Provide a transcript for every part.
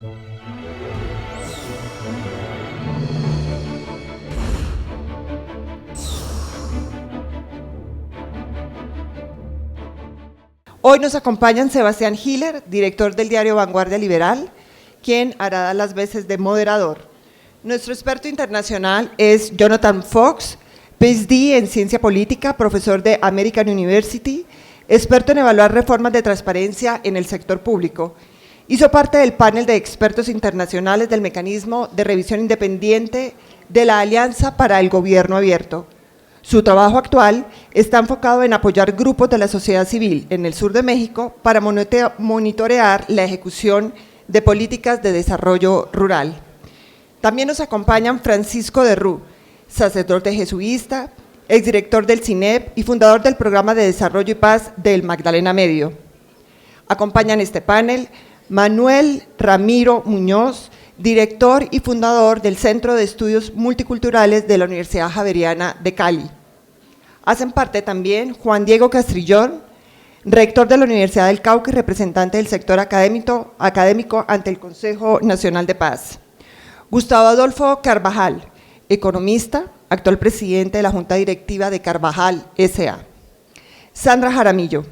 Hoy nos acompañan Sebastián Hiller, director del diario Vanguardia Liberal, quien hará las veces de moderador. Nuestro experto internacional es Jonathan Fox, PhD en Ciencia Política, profesor de American University, experto en evaluar reformas de transparencia en el sector público. Hizo parte del panel de expertos internacionales del mecanismo de revisión independiente de la Alianza para el Gobierno Abierto. Su trabajo actual está enfocado en apoyar grupos de la sociedad civil en el sur de México para monitorear la ejecución de políticas de desarrollo rural. También nos acompañan Francisco de Rú, sacerdote jesuita, exdirector del CINEP y fundador del Programa de Desarrollo y Paz del Magdalena Medio. Acompañan este panel Manuel Ramiro Muñoz, director y fundador del Centro de Estudios Multiculturales de la Universidad Javeriana de Cali. Hacen parte también Juan Diego Castrillón, rector de la Universidad del Cauca y representante del sector académico ante el Consejo Nacional de Paz. Gustavo Adolfo Carvajal, economista, actual presidente de la Junta Directiva de Carvajal S.A. Sandra Jaramillo,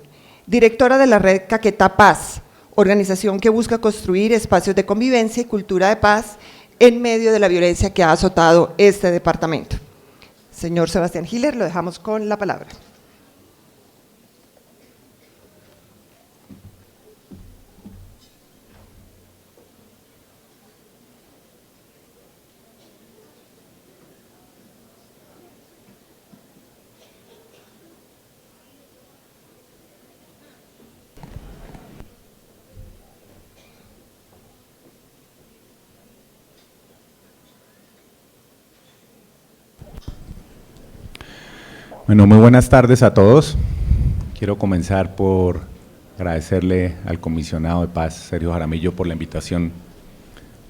directora de la red Caquetá Paz, organización que busca construir espacios de convivencia y cultura de paz en medio de la violencia que ha azotado este departamento. Señor Sebastián Hiller, lo dejamos con la palabra. Bueno, muy buenas tardes a todos. Quiero comenzar por agradecerle al comisionado de paz, Sergio Jaramillo, por la invitación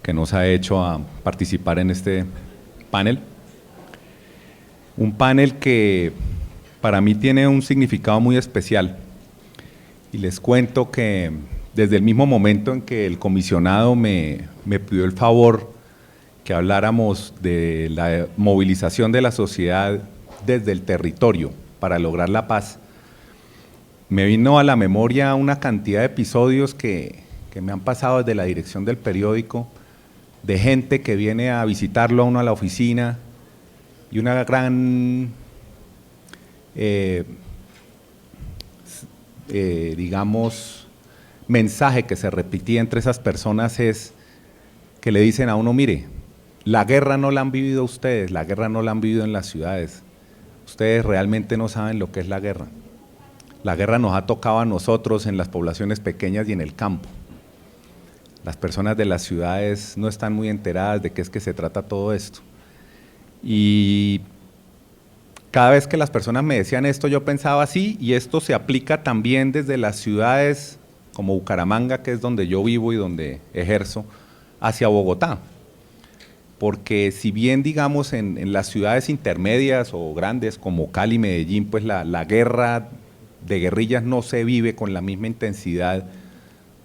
que nos ha hecho a participar en este panel. Un panel que para mí tiene un significado muy especial. Y les cuento que desde el mismo momento en que el comisionado me pidió el favor que habláramos de la movilización de la sociedad desde el territorio para lograr la paz, me vino a la memoria una cantidad de episodios que me han pasado desde la dirección del periódico, de gente que viene a visitarlo a uno a la oficina y una gran, digamos, mensaje que se repetía entre esas personas es que le dicen a uno, mire, la guerra no la han vivido ustedes, la guerra no la han vivido en las ciudades. Ustedes realmente no saben lo que es la guerra. La guerra nos ha tocado a nosotros en las poblaciones pequeñas y en el campo. Las personas de las ciudades no están muy enteradas de qué es que se trata todo esto. Y cada vez que las personas me decían esto, yo pensaba así, y esto se aplica también desde las ciudades como Bucaramanga, que es donde yo vivo y donde ejerzo, hacia Bogotá. Porque si bien, digamos, en las ciudades intermedias o grandes como Cali, Medellín, pues la guerra de guerrillas no se vive con la misma intensidad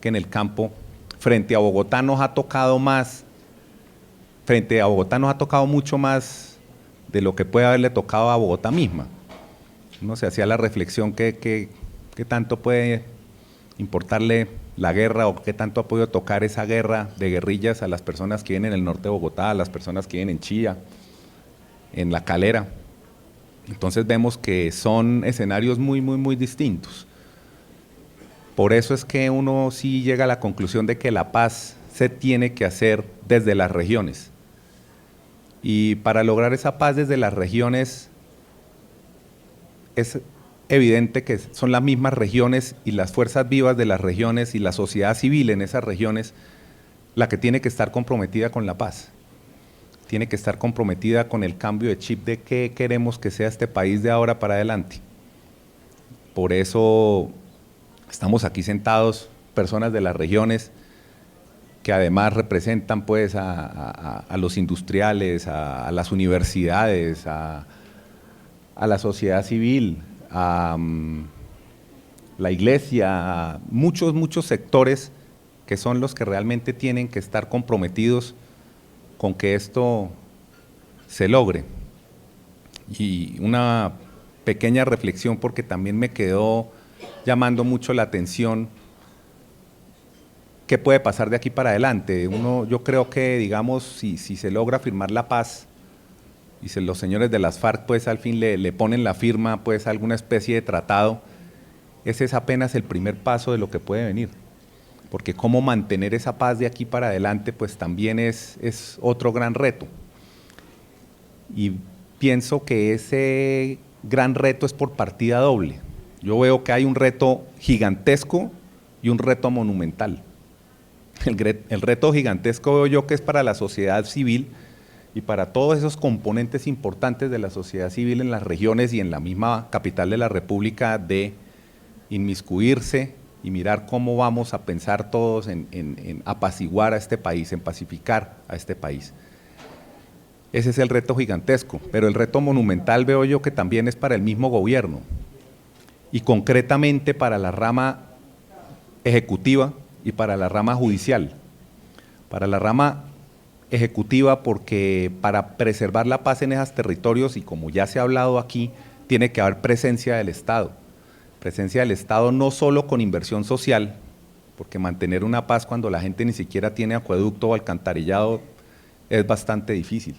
que en el campo, frente a Bogotá nos ha tocado mucho más de lo que puede haberle tocado a Bogotá misma. Uno se hacía la reflexión que tanto puede importarle la guerra o qué tanto ha podido tocar esa guerra de guerrillas a las personas que viven en el norte de Bogotá, a las personas que viven en Chía, en La Calera. Entonces vemos que son escenarios muy, muy, muy distintos. Por eso es que uno sí llega a la conclusión de que la paz se tiene que hacer desde las regiones. Y para lograr esa paz desde las regiones es evidente que son las mismas regiones y las fuerzas vivas de las regiones y la sociedad civil en esas regiones la que tiene que estar comprometida con la paz. Tiene que estar comprometida con el cambio de chip de qué queremos que sea este país de ahora para adelante. Por eso estamos aquí sentados, personas de las regiones que además representan pues a los industriales, a las universidades, a la sociedad civil, a la iglesia, a muchos sectores que son los que realmente tienen que estar comprometidos con que esto se logre. Y una pequeña reflexión, porque también me quedó llamando mucho la atención qué puede pasar de aquí para adelante. Yo creo que, digamos, si se logra firmar la paz y los señores de las FARC pues al fin le ponen la firma pues a alguna especie de tratado, ese es apenas el primer paso de lo que puede venir, porque cómo mantener esa paz de aquí para adelante pues también es otro gran reto. Y pienso que ese gran reto es por partida doble. Yo veo que hay un reto gigantesco y un reto monumental. El reto gigantesco veo yo que es para la sociedad civil y para todos esos componentes importantes de la sociedad civil en las regiones y en la misma capital de la República, de inmiscuirse y mirar cómo vamos a pensar todos en apaciguar a este país, en pacificar a este país. Ese es el reto gigantesco, pero el reto monumental veo yo que también es para el mismo gobierno y concretamente para la rama ejecutiva y para la rama judicial. Para la rama ejecutiva porque para preservar la paz en esos territorios, y como ya se ha hablado aquí, tiene que haber presencia del Estado. Presencia del Estado no solo con inversión social, porque mantener una paz cuando la gente ni siquiera tiene acueducto o alcantarillado es bastante difícil,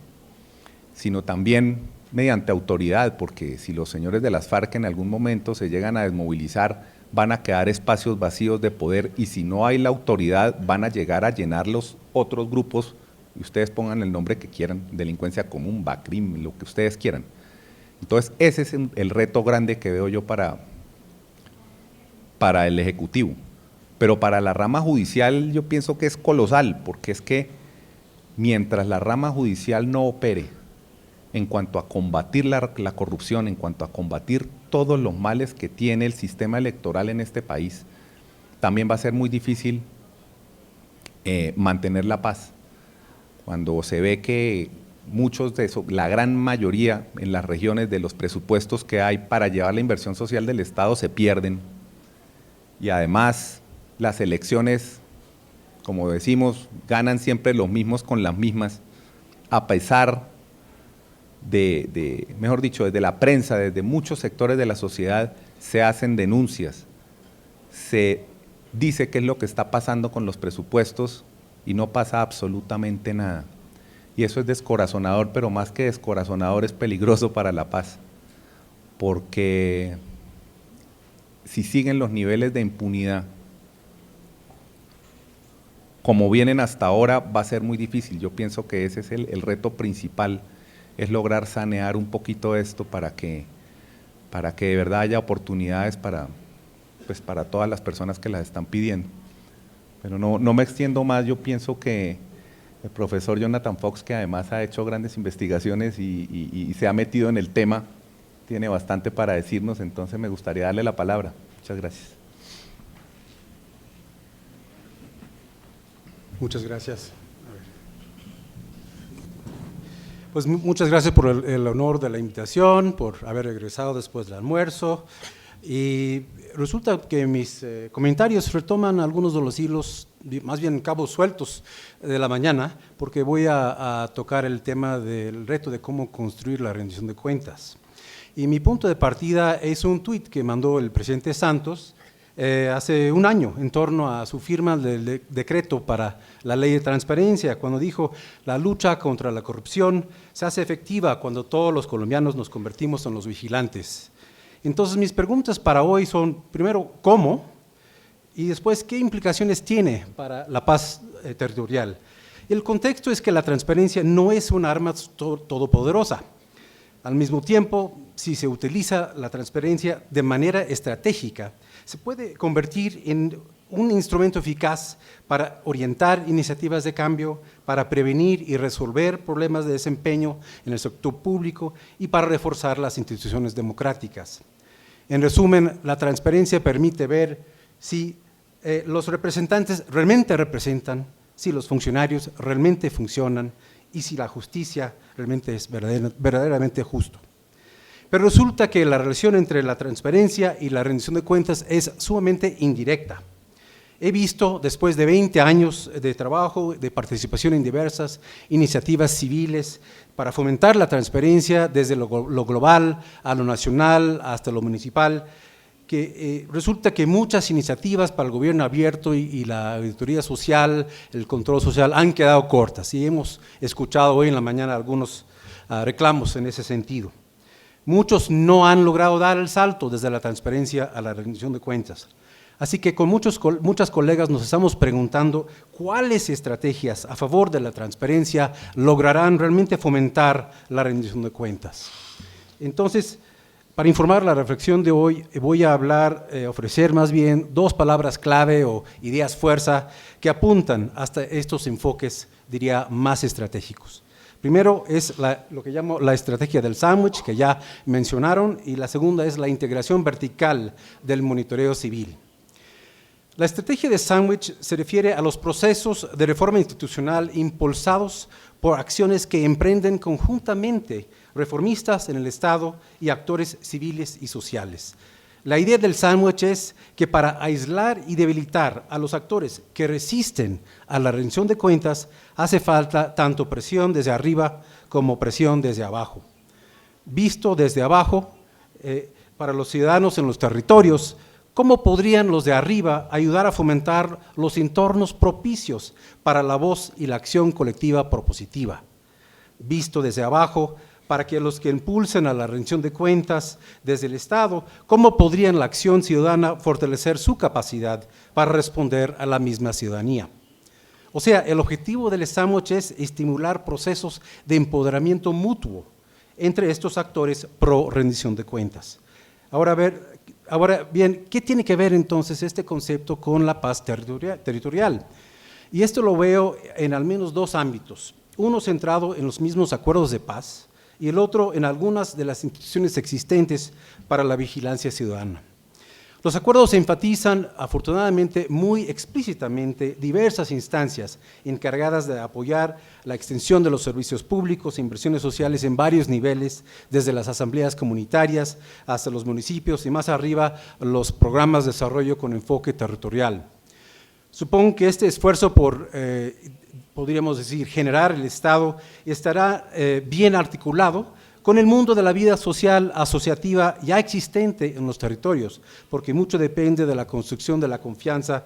sino también mediante autoridad, porque si los señores de las FARC en algún momento se llegan a desmovilizar, van a quedar espacios vacíos de poder, y si no hay la autoridad, van a llegar a llenar los otros grupos, y ustedes pongan el nombre que quieran, delincuencia común, BACRIM, lo que ustedes quieran. Entonces, ese es el reto grande que veo yo para el Ejecutivo. Pero para la rama judicial yo pienso que es colosal, porque es que mientras la rama judicial no opere en cuanto a combatir la corrupción, en cuanto a combatir todos los males que tiene el sistema electoral en este país, también va a ser muy difícil mantener la paz. Cuando se ve que muchos de esos, la gran mayoría en las regiones de los presupuestos que hay para llevar la inversión social del Estado se pierden, y además las elecciones, como decimos, ganan siempre los mismos con las mismas, a pesar mejor dicho, desde la prensa, desde muchos sectores de la sociedad se hacen denuncias, se dice qué es lo que está pasando con los presupuestos y no pasa absolutamente nada. Y eso es descorazonador, pero más que descorazonador es peligroso para la paz, porque si siguen los niveles de impunidad como vienen hasta ahora, va a ser muy difícil. Yo pienso que ese es el reto principal, es lograr sanear un poquito esto para que de verdad haya oportunidades para todas las personas que las están pidiendo. Pero no me extiendo más. Yo pienso que el profesor Jonathan Fox, que además ha hecho grandes investigaciones y se ha metido en el tema, tiene bastante para decirnos, entonces me gustaría darle la palabra. Muchas gracias. Muchas gracias. Pues muchas gracias por el honor de la invitación, por haber regresado después del almuerzo. Y resulta que mis comentarios retoman algunos de los hilos, más bien cabos sueltos de la mañana, porque voy a tocar el tema del reto de cómo construir la rendición de cuentas. Y mi punto de partida es un tuit que mandó el presidente Santos hace un año en torno a su firma del decreto para la ley de transparencia, cuando dijo: la lucha contra la corrupción se hace efectiva cuando todos los colombianos nos convertimos en los vigilantes. Entonces mis preguntas para hoy son, primero, ¿cómo? Y después, ¿qué implicaciones tiene para la paz territorial? El contexto es que la transparencia no es un arma todopoderosa. Al mismo tiempo, si se utiliza la transparencia de manera estratégica, se puede convertir en un instrumento eficaz para orientar iniciativas de cambio, para prevenir y resolver problemas de desempeño en el sector público y para reforzar las instituciones democráticas. En resumen, la transparencia permite ver si los representantes realmente representan, si los funcionarios realmente funcionan y si la justicia realmente es verdaderamente justo. Pero resulta que la relación entre la transparencia y la rendición de cuentas es sumamente indirecta. He visto, después de 20 años de trabajo, de participación en diversas iniciativas civiles para fomentar la transparencia desde lo global a lo nacional hasta lo municipal, que resulta que muchas iniciativas para el gobierno abierto y la auditoría social, el control social, han quedado cortas, y hemos escuchado hoy en la mañana algunos reclamos en ese sentido. Muchos no han logrado dar el salto desde la transparencia a la rendición de cuentas. Así que con muchas colegas nos estamos preguntando cuáles estrategias a favor de la transparencia lograrán realmente fomentar la rendición de cuentas. Entonces, para informar la reflexión de hoy, voy a ofrecer más bien 2 palabras clave o ideas fuerza que apuntan hasta estos enfoques, diría, más estratégicos. Primero es lo que llamo la estrategia del sándwich, que ya mencionaron, y la segunda es la integración vertical del monitoreo civil. La estrategia de sándwich se refiere a los procesos de reforma institucional impulsados por acciones que emprenden conjuntamente reformistas en el Estado y actores civiles y sociales. La idea del sándwich es que para aislar y debilitar a los actores que resisten a la rendición de cuentas hace falta tanto presión desde arriba como presión desde abajo. Visto desde abajo, para los ciudadanos en los territorios, ¿cómo podrían los de arriba ayudar a fomentar los entornos propicios para la voz y la acción colectiva propositiva? Visto desde abajo, para que los que impulsen a la rendición de cuentas desde el Estado, ¿cómo podrían la acción ciudadana fortalecer su capacidad para responder a la misma ciudadanía? O sea, el objetivo del sándwich es estimular procesos de empoderamiento mutuo entre estos actores pro rendición de cuentas. Ahora bien, ¿qué tiene que ver entonces este concepto con la paz territorial? Y esto lo veo en al menos 2 ámbitos, uno centrado en los mismos acuerdos de paz y el otro en algunas de las instituciones existentes para la vigilancia ciudadana. Los acuerdos enfatizan, afortunadamente, muy explícitamente diversas instancias encargadas de apoyar la extensión de los servicios públicos e inversiones sociales en varios niveles, desde las asambleas comunitarias hasta los municipios y más arriba los programas de desarrollo con enfoque territorial. Supongo que este esfuerzo por, podríamos decir, generar el Estado estará bien articulado con el mundo de la vida social asociativa ya existente en los territorios, porque mucho depende de la construcción de la confianza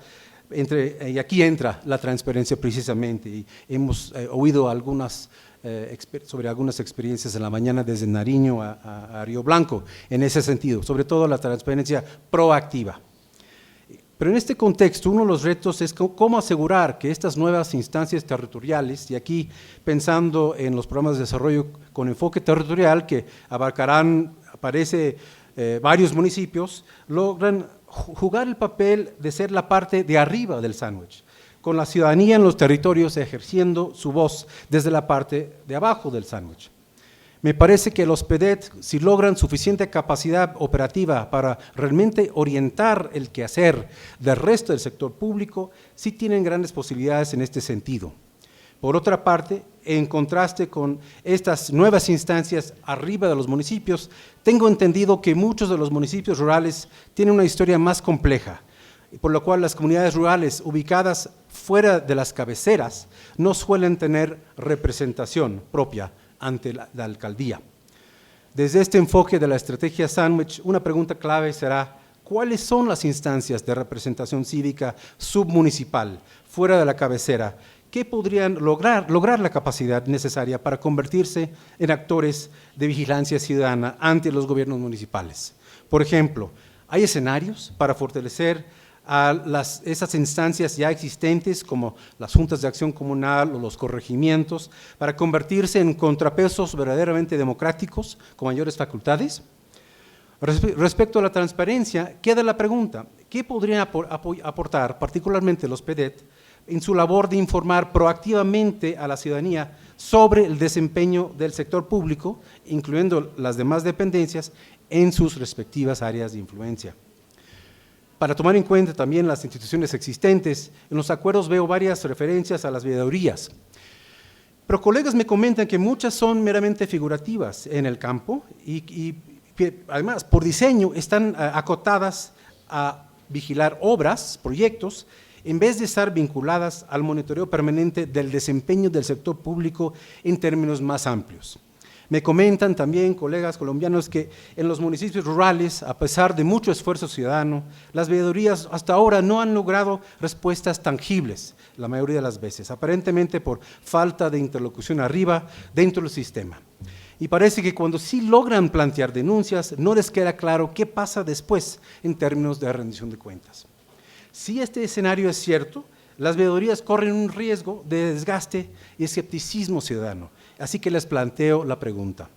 y aquí entra la transparencia precisamente, y hemos oído sobre algunas experiencias en la mañana desde Nariño a Río Blanco, en ese sentido, sobre todo la transparencia proactiva. Pero en este contexto, uno de los retos es cómo asegurar que estas nuevas instancias territoriales, y aquí pensando en los programas de desarrollo con enfoque territorial que abarcarán, parece, varios municipios, logran jugar el papel de ser la parte de arriba del sándwich, con la ciudadanía en los territorios ejerciendo su voz desde la parte de abajo del sándwich. Me parece que los PEDET, si logran suficiente capacidad operativa para realmente orientar el quehacer del resto del sector público, sí tienen grandes posibilidades en este sentido. Por otra parte, en contraste con estas nuevas instancias arriba de los municipios, tengo entendido que muchos de los municipios rurales tienen una historia más compleja, por lo cual las comunidades rurales ubicadas fuera de las cabeceras no suelen tener representación propia ante la alcaldía. Desde este enfoque de la estrategia sándwich, una pregunta clave será: ¿cuáles son las instancias de representación cívica submunicipal fuera de la cabecera que podrían lograr la capacidad necesaria para convertirse en actores de vigilancia ciudadana ante los gobiernos municipales? Por ejemplo, ¿hay escenarios para fortalecer a esas instancias ya existentes como las juntas de acción comunal o los corregimientos para convertirse en contrapesos verdaderamente democráticos con mayores facultades? Respecto a la transparencia, queda la pregunta: ¿qué podrían aportar particularmente los PEDET en su labor de informar proactivamente a la ciudadanía sobre el desempeño del sector público, incluyendo las demás dependencias, en sus respectivas áreas de influencia? Para tomar en cuenta también las instituciones existentes, en los acuerdos veo varias referencias a las veedurías. Pero colegas me comentan que muchas son meramente figurativas en el campo y que además por diseño están acotadas a vigilar obras, proyectos, en vez de estar vinculadas al monitoreo permanente del desempeño del sector público en términos más amplios. Me comentan también colegas colombianos que en los municipios rurales, a pesar de mucho esfuerzo ciudadano, las veedurías hasta ahora no han logrado respuestas tangibles, la mayoría de las veces, aparentemente por falta de interlocución arriba dentro del sistema. Y parece que cuando sí logran plantear denuncias, no les queda claro qué pasa después en términos de rendición de cuentas. Si este escenario es cierto, las veedurías corren un riesgo de desgaste y escepticismo ciudadano. Así que les planteo la pregunta: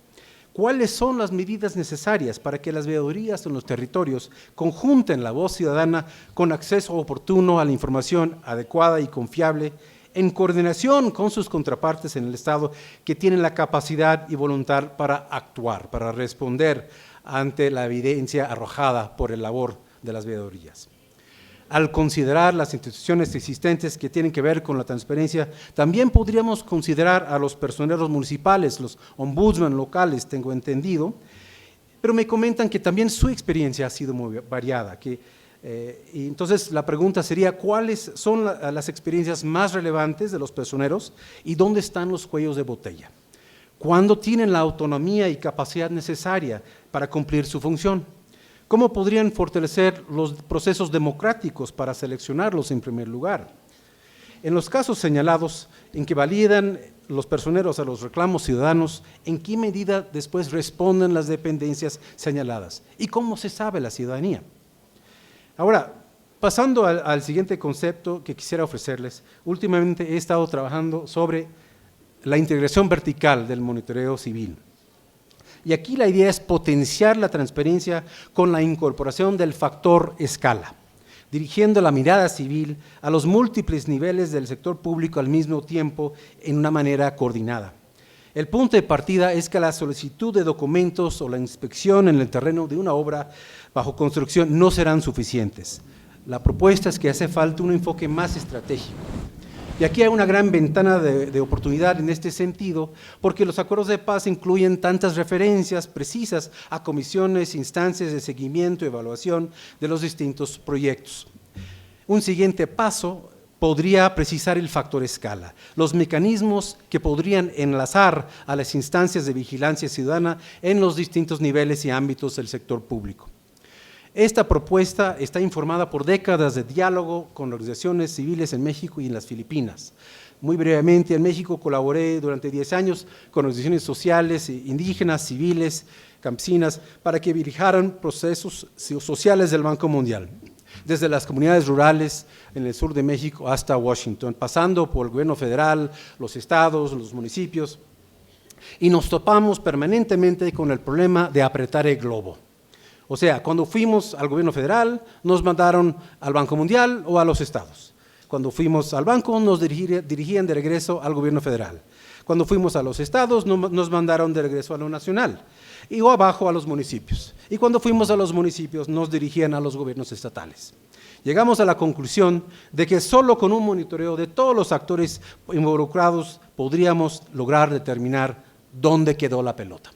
¿cuáles son las medidas necesarias para que las veedurías en los territorios conjunten la voz ciudadana con acceso oportuno a la información adecuada y confiable, en coordinación con sus contrapartes en el Estado que tienen la capacidad y voluntad para actuar, para responder ante la evidencia arrojada por el labor de las veedurías? Al considerar las instituciones existentes que tienen que ver con la transparencia, también podríamos considerar a los personeros municipales, los ombudsman locales, tengo entendido, pero me comentan que también su experiencia ha sido muy variada. Y entonces la pregunta sería: ¿cuáles son las experiencias más relevantes de los personeros y dónde están los cuellos de botella? ¿Cuándo tienen la autonomía y capacidad necesaria para cumplir su función? ¿Cómo podrían fortalecer los procesos democráticos para seleccionarlos en primer lugar? En los casos señalados en que validan los personeros a los reclamos ciudadanos, ¿en qué medida después responden las dependencias señaladas? ¿Y cómo se sabe la ciudadanía? Ahora, pasando al siguiente concepto que quisiera ofrecerles, últimamente he estado trabajando sobre la integración vertical del monitoreo civil. Y aquí la idea es potenciar la transparencia con la incorporación del factor escala, dirigiendo la mirada civil a los múltiples niveles del sector público al mismo tiempo en una manera coordinada. El punto de partida es que la solicitud de documentos o la inspección en el terreno de una obra bajo construcción no serán suficientes. La propuesta es que hace falta un enfoque más estratégico. Y aquí hay una gran ventana de oportunidad en este sentido, porque los acuerdos de paz incluyen tantas referencias precisas a comisiones, instancias de seguimiento y evaluación de los distintos proyectos. Un siguiente paso podría precisar el factor escala, los mecanismos que podrían enlazar a las instancias de vigilancia ciudadana en los distintos niveles y ámbitos del sector público. Esta propuesta está informada por décadas de diálogo con organizaciones civiles en México y en las Filipinas. Muy brevemente, en México colaboré durante 10 años con organizaciones sociales, indígenas, civiles, campesinas, para que vigilaran procesos sociales del Banco Mundial, desde las comunidades rurales en el sur de México hasta Washington, pasando por el gobierno federal, los estados, los municipios, y nos topamos permanentemente con el problema de apretar el globo. O sea, cuando fuimos al gobierno federal, nos mandaron al Banco Mundial o a los estados. Cuando fuimos al banco, nos dirigían de regreso al gobierno federal. Cuando fuimos a los estados, nos mandaron de regreso a lo nacional, o abajo a los municipios. Y cuando fuimos a los municipios, nos dirigían a los gobiernos estatales. Llegamos a la conclusión de que solo con un monitoreo de todos los actores involucrados podríamos lograr determinar dónde quedó la pelota.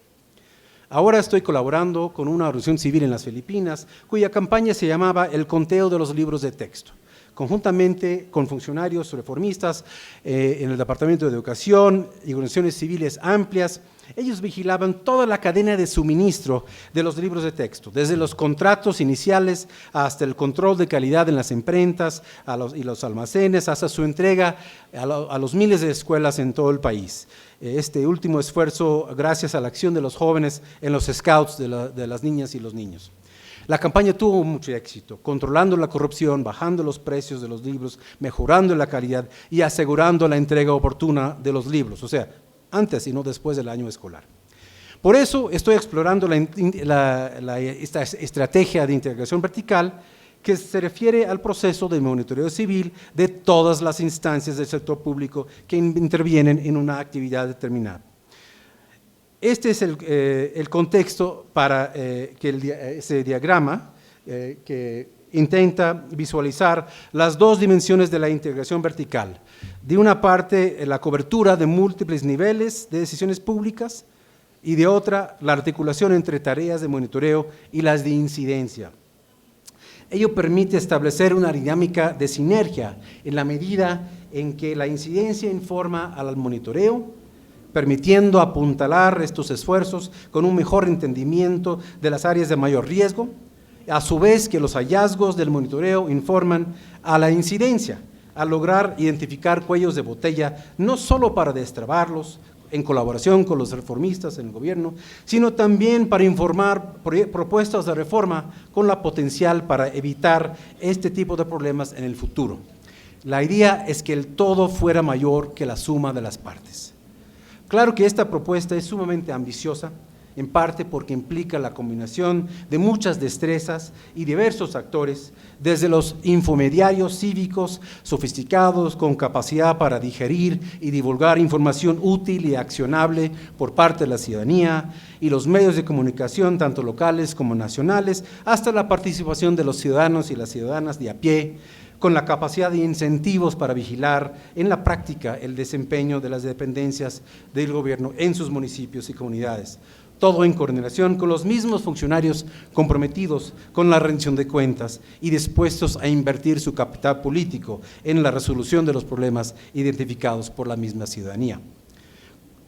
Ahora estoy colaborando con una organización civil en las Filipinas, cuya campaña se llamaba El Conteo de los Libros de Texto. Conjuntamente con funcionarios reformistas en el Departamento de Educación y organizaciones civiles amplias, ellos vigilaban toda la cadena de suministro de los libros de texto, desde los contratos iniciales hasta el control de calidad en las imprentas y los almacenes, hasta su entrega a los miles de escuelas en todo el país. Este último esfuerzo gracias a la acción de los jóvenes en los scouts de las niñas y los niños. La campaña tuvo mucho éxito, controlando la corrupción, bajando los precios de los libros, mejorando la calidad y asegurando la entrega oportuna de los libros, o sea, antes y no después del año escolar. Por eso estoy explorando esta estrategia de integración vertical que se refiere al proceso de monitoreo civil de todas las instancias del sector público que intervienen en una actividad determinada. Este es el contexto para ese diagrama que intenta visualizar las dos dimensiones de la integración vertical. De una parte, la cobertura de múltiples niveles de decisiones públicas y de otra, la articulación entre tareas de monitoreo y las de incidencia. Ello permite establecer una dinámica de sinergia en la medida en que la incidencia informa al monitoreo, permitiendo apuntalar estos esfuerzos con un mejor entendimiento de las áreas de mayor riesgo, a su vez que los hallazgos del monitoreo informan a la incidencia, al lograr identificar cuellos de botella, no solo para destrabarlos, en colaboración con los reformistas en el gobierno, sino también para informar propuestas de reforma con la potencial para evitar este tipo de problemas en el futuro. La idea es que el todo fuera mayor que la suma de las partes. Claro que esta propuesta es sumamente ambiciosa, en parte porque implica la combinación de muchas destrezas y diversos actores, desde los infomediarios cívicos sofisticados con capacidad para digerir y divulgar información útil y accionable por parte de la ciudadanía, y los medios de comunicación, tanto locales como nacionales, hasta la participación de los ciudadanos y las ciudadanas de a pie, con la capacidad de incentivos para vigilar en la práctica el desempeño de las dependencias del gobierno en sus municipios y comunidades. Todo en coordinación con los mismos funcionarios comprometidos con la rendición de cuentas y dispuestos a invertir su capital político en la resolución de los problemas identificados por la misma ciudadanía.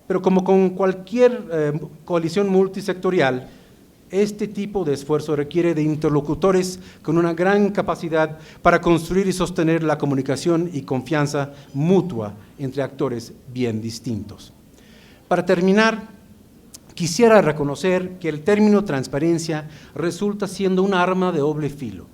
Pero como con cualquier coalición multisectorial, este tipo de esfuerzo requiere de interlocutores con una gran capacidad para construir y sostener la comunicación y confianza mutua entre actores bien distintos. Para terminar, quisiera reconocer que el término transparencia resulta siendo un arma de doble filo.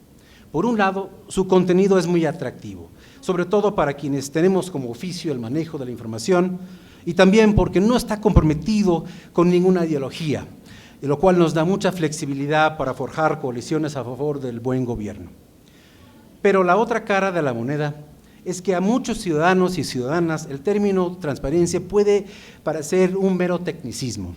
Por un lado, su contenido es muy atractivo, sobre todo para quienes tenemos como oficio el manejo de la información, y también porque no está comprometido con ninguna ideología, lo cual nos da mucha flexibilidad para forjar coaliciones a favor del buen gobierno. Pero la otra cara de la moneda es que a muchos ciudadanos y ciudadanas el término transparencia puede parecer un mero tecnicismo.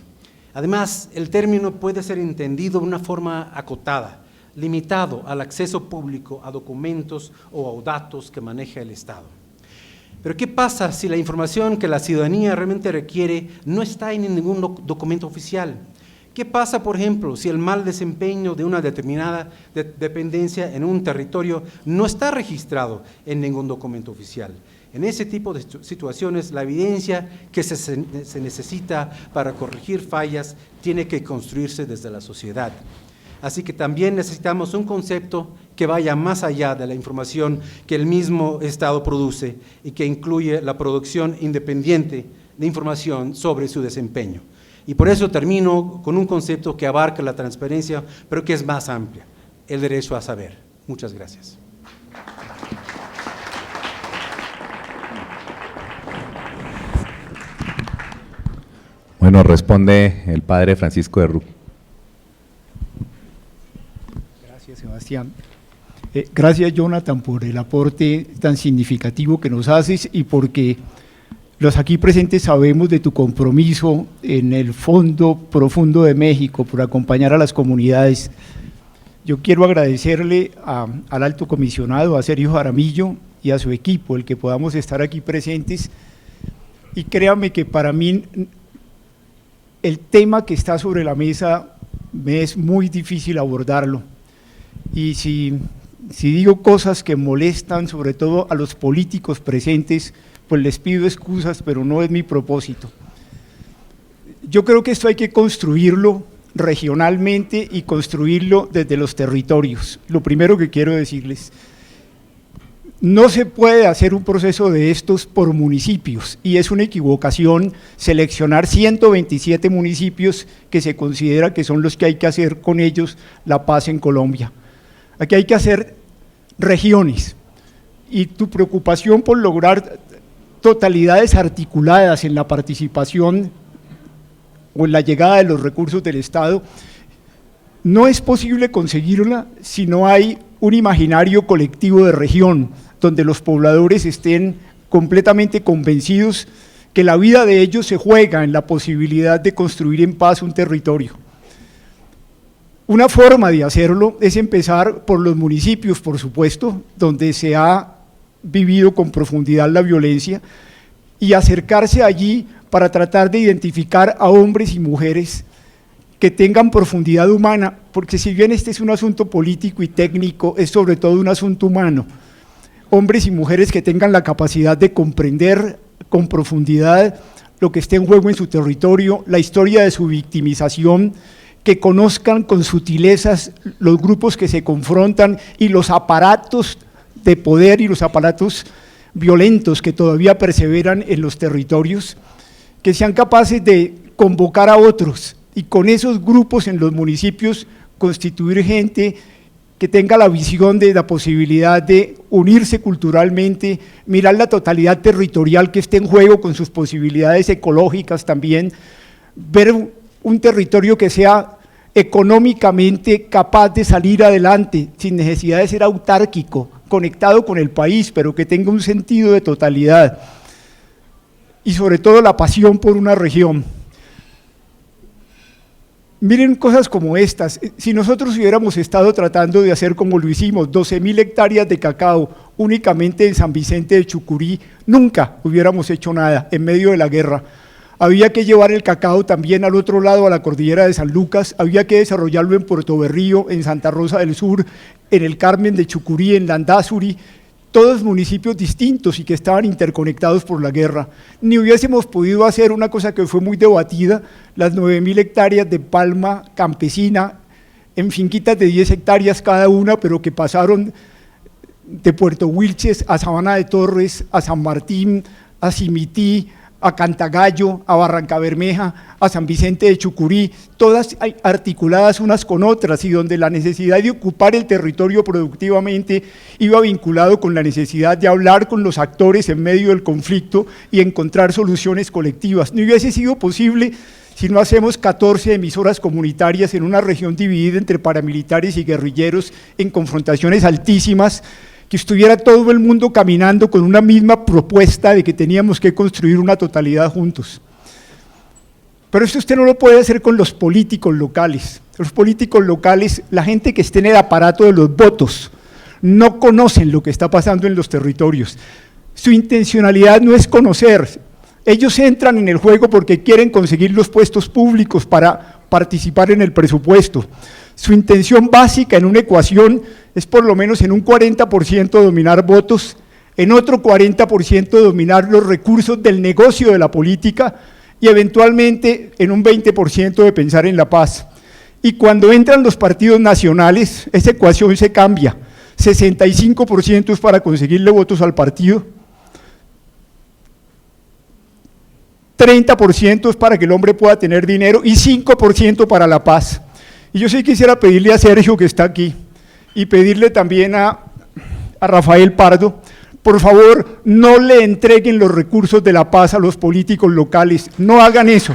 Además, el término puede ser entendido de una forma acotada, limitado al acceso público a documentos o a datos que maneja el Estado. Pero ¿qué pasa si la información que la ciudadanía realmente requiere no está en ningún documento oficial? ¿Qué pasa, por ejemplo, si el mal desempeño de una determinada dependencia en un territorio no está registrado en ningún documento oficial? En ese tipo de situaciones, la evidencia que se necesita para corregir fallas tiene que construirse desde la sociedad. Así que también necesitamos un concepto que vaya más allá de la información que el mismo Estado produce y que incluye la producción independiente de información sobre su desempeño. Y por eso termino con un concepto que abarca la transparencia, pero que es más amplia, el derecho a saber. Muchas gracias. Bueno, responde el padre Francisco de Rú. Gracias, Sebastián. Gracias, Jonathan, por el aporte tan significativo que nos haces y porque los aquí presentes sabemos de tu compromiso en el Fondo Profundo de México por acompañar a las comunidades. Yo quiero agradecerle al alto comisionado, a Sergio Jaramillo y a su equipo, el que podamos estar aquí presentes. Y créame que para mí el tema que está sobre la mesa me es muy difícil abordarlo. Y si digo cosas que molestan sobre todo a los políticos presentes, pues les pido excusas, pero no es mi propósito. Yo creo que esto hay que construirlo regionalmente y construirlo desde los territorios. Lo primero que quiero decirles, no se puede hacer un proceso de estos por municipios y es una equivocación seleccionar 127 municipios que se considera que son los que hay que hacer con ellos la paz en Colombia. Aquí hay que hacer regiones y tu preocupación por lograr totalidades articuladas en la participación o en la llegada de los recursos del Estado, no es posible conseguirla si no hay un imaginario colectivo de región, donde los pobladores estén completamente convencidos que la vida de ellos se juega en la posibilidad de construir en paz un territorio. Una forma de hacerlo es empezar por los municipios, por supuesto, donde se ha vivido con profundidad la violencia, y acercarse allí para tratar de identificar a hombres y mujeres que tengan profundidad humana, porque si bien este es un asunto político y técnico, es sobre todo un asunto humano. Hombres y mujeres que tengan la capacidad de comprender con profundidad lo que esté en juego en su territorio, la historia de su victimización, que conozcan con sutilezas los grupos que se confrontan y los aparatos de poder y los aparatos violentos que todavía perseveran en los territorios, que sean capaces de convocar a otros y con esos grupos en los municipios constituir gente que tenga la visión de la posibilidad de unirse culturalmente, mirar la totalidad territorial que esté en juego con sus posibilidades ecológicas también, ver un territorio que sea económicamente capaz de salir adelante, sin necesidad de ser autárquico, conectado con el país, pero que tenga un sentido de totalidad, y sobre todo la pasión por una región. Miren cosas como estas, si nosotros hubiéramos estado tratando de hacer como lo hicimos, 12.000 hectáreas de cacao únicamente en San Vicente de Chucurí, nunca hubiéramos hecho nada en medio de la guerra. Había que llevar el cacao también al otro lado, a la cordillera de San Lucas, había que desarrollarlo en Puerto Berrío, en Santa Rosa del Sur, en el Carmen de Chucurí, en Landázuri, todos municipios distintos y que estaban interconectados por la guerra. Ni hubiésemos podido hacer una cosa que fue muy debatida, las 9.000 hectáreas de palma campesina, en finquitas de 10 hectáreas cada una, pero que pasaron de Puerto Wilches a Sabana de Torres, a San Martín, a Cimití, a Cantagallo, a Barrancabermeja, a San Vicente de Chucurí, todas articuladas unas con otras y donde la necesidad de ocupar el territorio productivamente iba vinculado con la necesidad de hablar con los actores en medio del conflicto y encontrar soluciones colectivas. No hubiese sido posible si no hacemos 14 emisoras comunitarias en una región dividida entre paramilitares y guerrilleros en confrontaciones altísimas, que estuviera todo el mundo caminando con una misma propuesta de que teníamos que construir una totalidad juntos. Pero esto usted no lo puede hacer con los políticos locales. Los políticos locales, la gente que esté en el aparato de los votos, no conocen lo que está pasando en los territorios. Su intencionalidad no es conocer. Ellos entran en el juego porque quieren conseguir los puestos públicos para participar en el presupuesto. Su intención básica en una ecuación es por lo menos en un 40% dominar votos, en otro 40% dominar los recursos del negocio de la política y eventualmente en un 20% de pensar en la paz. Y cuando entran los partidos nacionales, esa ecuación se cambia, 65% es para conseguirle votos al partido, 30% es para que el hombre pueda tener dinero y 5% para la paz. Y yo sí quisiera pedirle a Sergio, que está aquí, y pedirle también a Rafael Pardo, por favor, no le entreguen los recursos de la paz a los políticos locales, no hagan eso.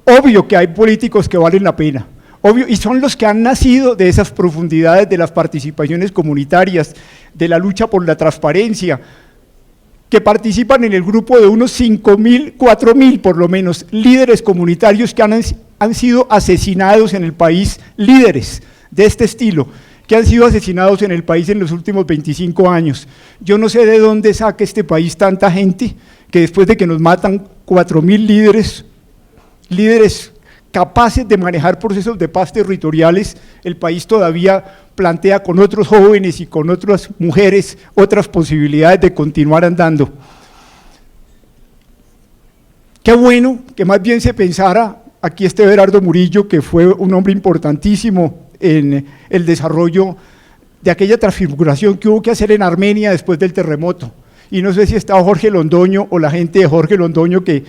Obvio que hay políticos que valen la pena, obvio, y son los que han nacido de esas profundidades de las participaciones comunitarias, de la lucha por la transparencia, que participan en el grupo de unos 5.000, 4.000 por lo menos, líderes comunitarios que han sido asesinados en el país, líderes de este estilo, que han sido asesinados en el país en los últimos 25 años. Yo no sé de dónde saca este país tanta gente, que después de que nos matan 4.000 líderes capaces de manejar procesos de paz territoriales, el país todavía plantea con otros jóvenes y con otras mujeres otras posibilidades de continuar andando. Qué bueno que más bien se pensara, aquí está Everardo Murillo, que fue un hombre importantísimo en el desarrollo de aquella transfiguración que hubo que hacer en Armenia después del terremoto, y no sé si está Jorge Londoño o la gente de Jorge Londoño, que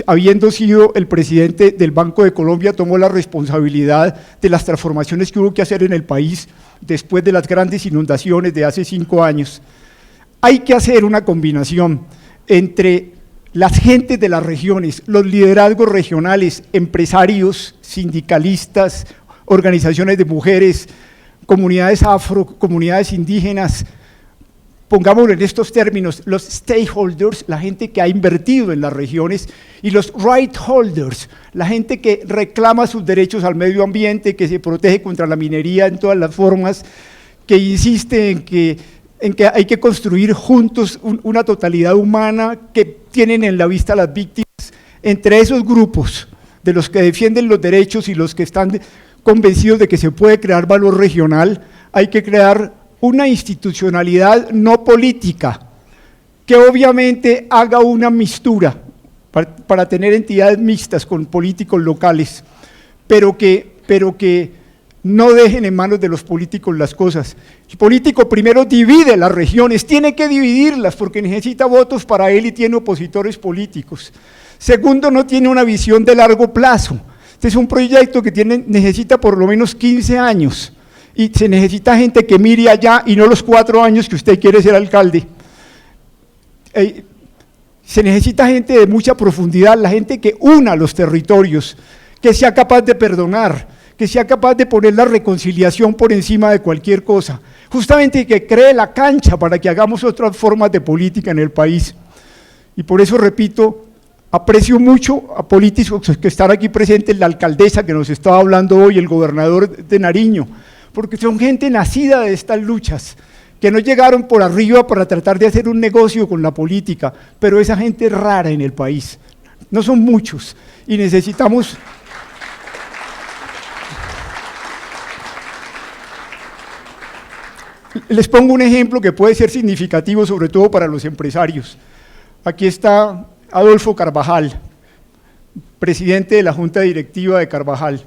habiendo sido el presidente del Banco de Colombia, tomó la responsabilidad de las transformaciones que hubo que hacer en el país después de las grandes inundaciones de hace 5 años. Hay que hacer una combinación entre las gentes de las regiones, los liderazgos regionales, empresarios, sindicalistas, organizaciones de mujeres, comunidades afro, comunidades indígenas, pongámoslo en estos términos, los stakeholders, la gente que ha invertido en las regiones, y los right holders, la gente que reclama sus derechos al medio ambiente, que se protege contra la minería en todas las formas, que insiste en que hay que construir juntos una totalidad humana, que tienen en la vista a las víctimas. Entre esos grupos de los que defienden los derechos y los que están convencidos de que se puede crear valor regional, hay que crear una institucionalidad no política, que obviamente haga una mixtura para tener entidades mixtas con políticos locales, pero que no dejen en manos de los políticos las cosas. El político primero divide las regiones, tiene que dividirlas porque necesita votos para él y tiene opositores políticos. Segundo, no tiene una visión de largo plazo. Este es un proyecto que necesita por lo menos 15 años y se necesita gente que mire allá y no los 4 años que usted quiere ser alcalde. Se necesita gente de mucha profundidad, la gente que una los territorios, que sea capaz de perdonar, que sea capaz de poner la reconciliación por encima de cualquier cosa, justamente que cree la cancha para que hagamos otras formas de política en el país. Y por eso repito, aprecio mucho a políticos que están aquí presentes, la alcaldesa que nos estaba hablando hoy, el gobernador de Nariño, porque son gente nacida de estas luchas, que no llegaron por arriba para tratar de hacer un negocio con la política, pero esa gente es rara en el país, no son muchos, y necesitamos… Les pongo un ejemplo que puede ser significativo, sobre todo para los empresarios. Aquí está Adolfo Carvajal, presidente de la Junta Directiva de Carvajal.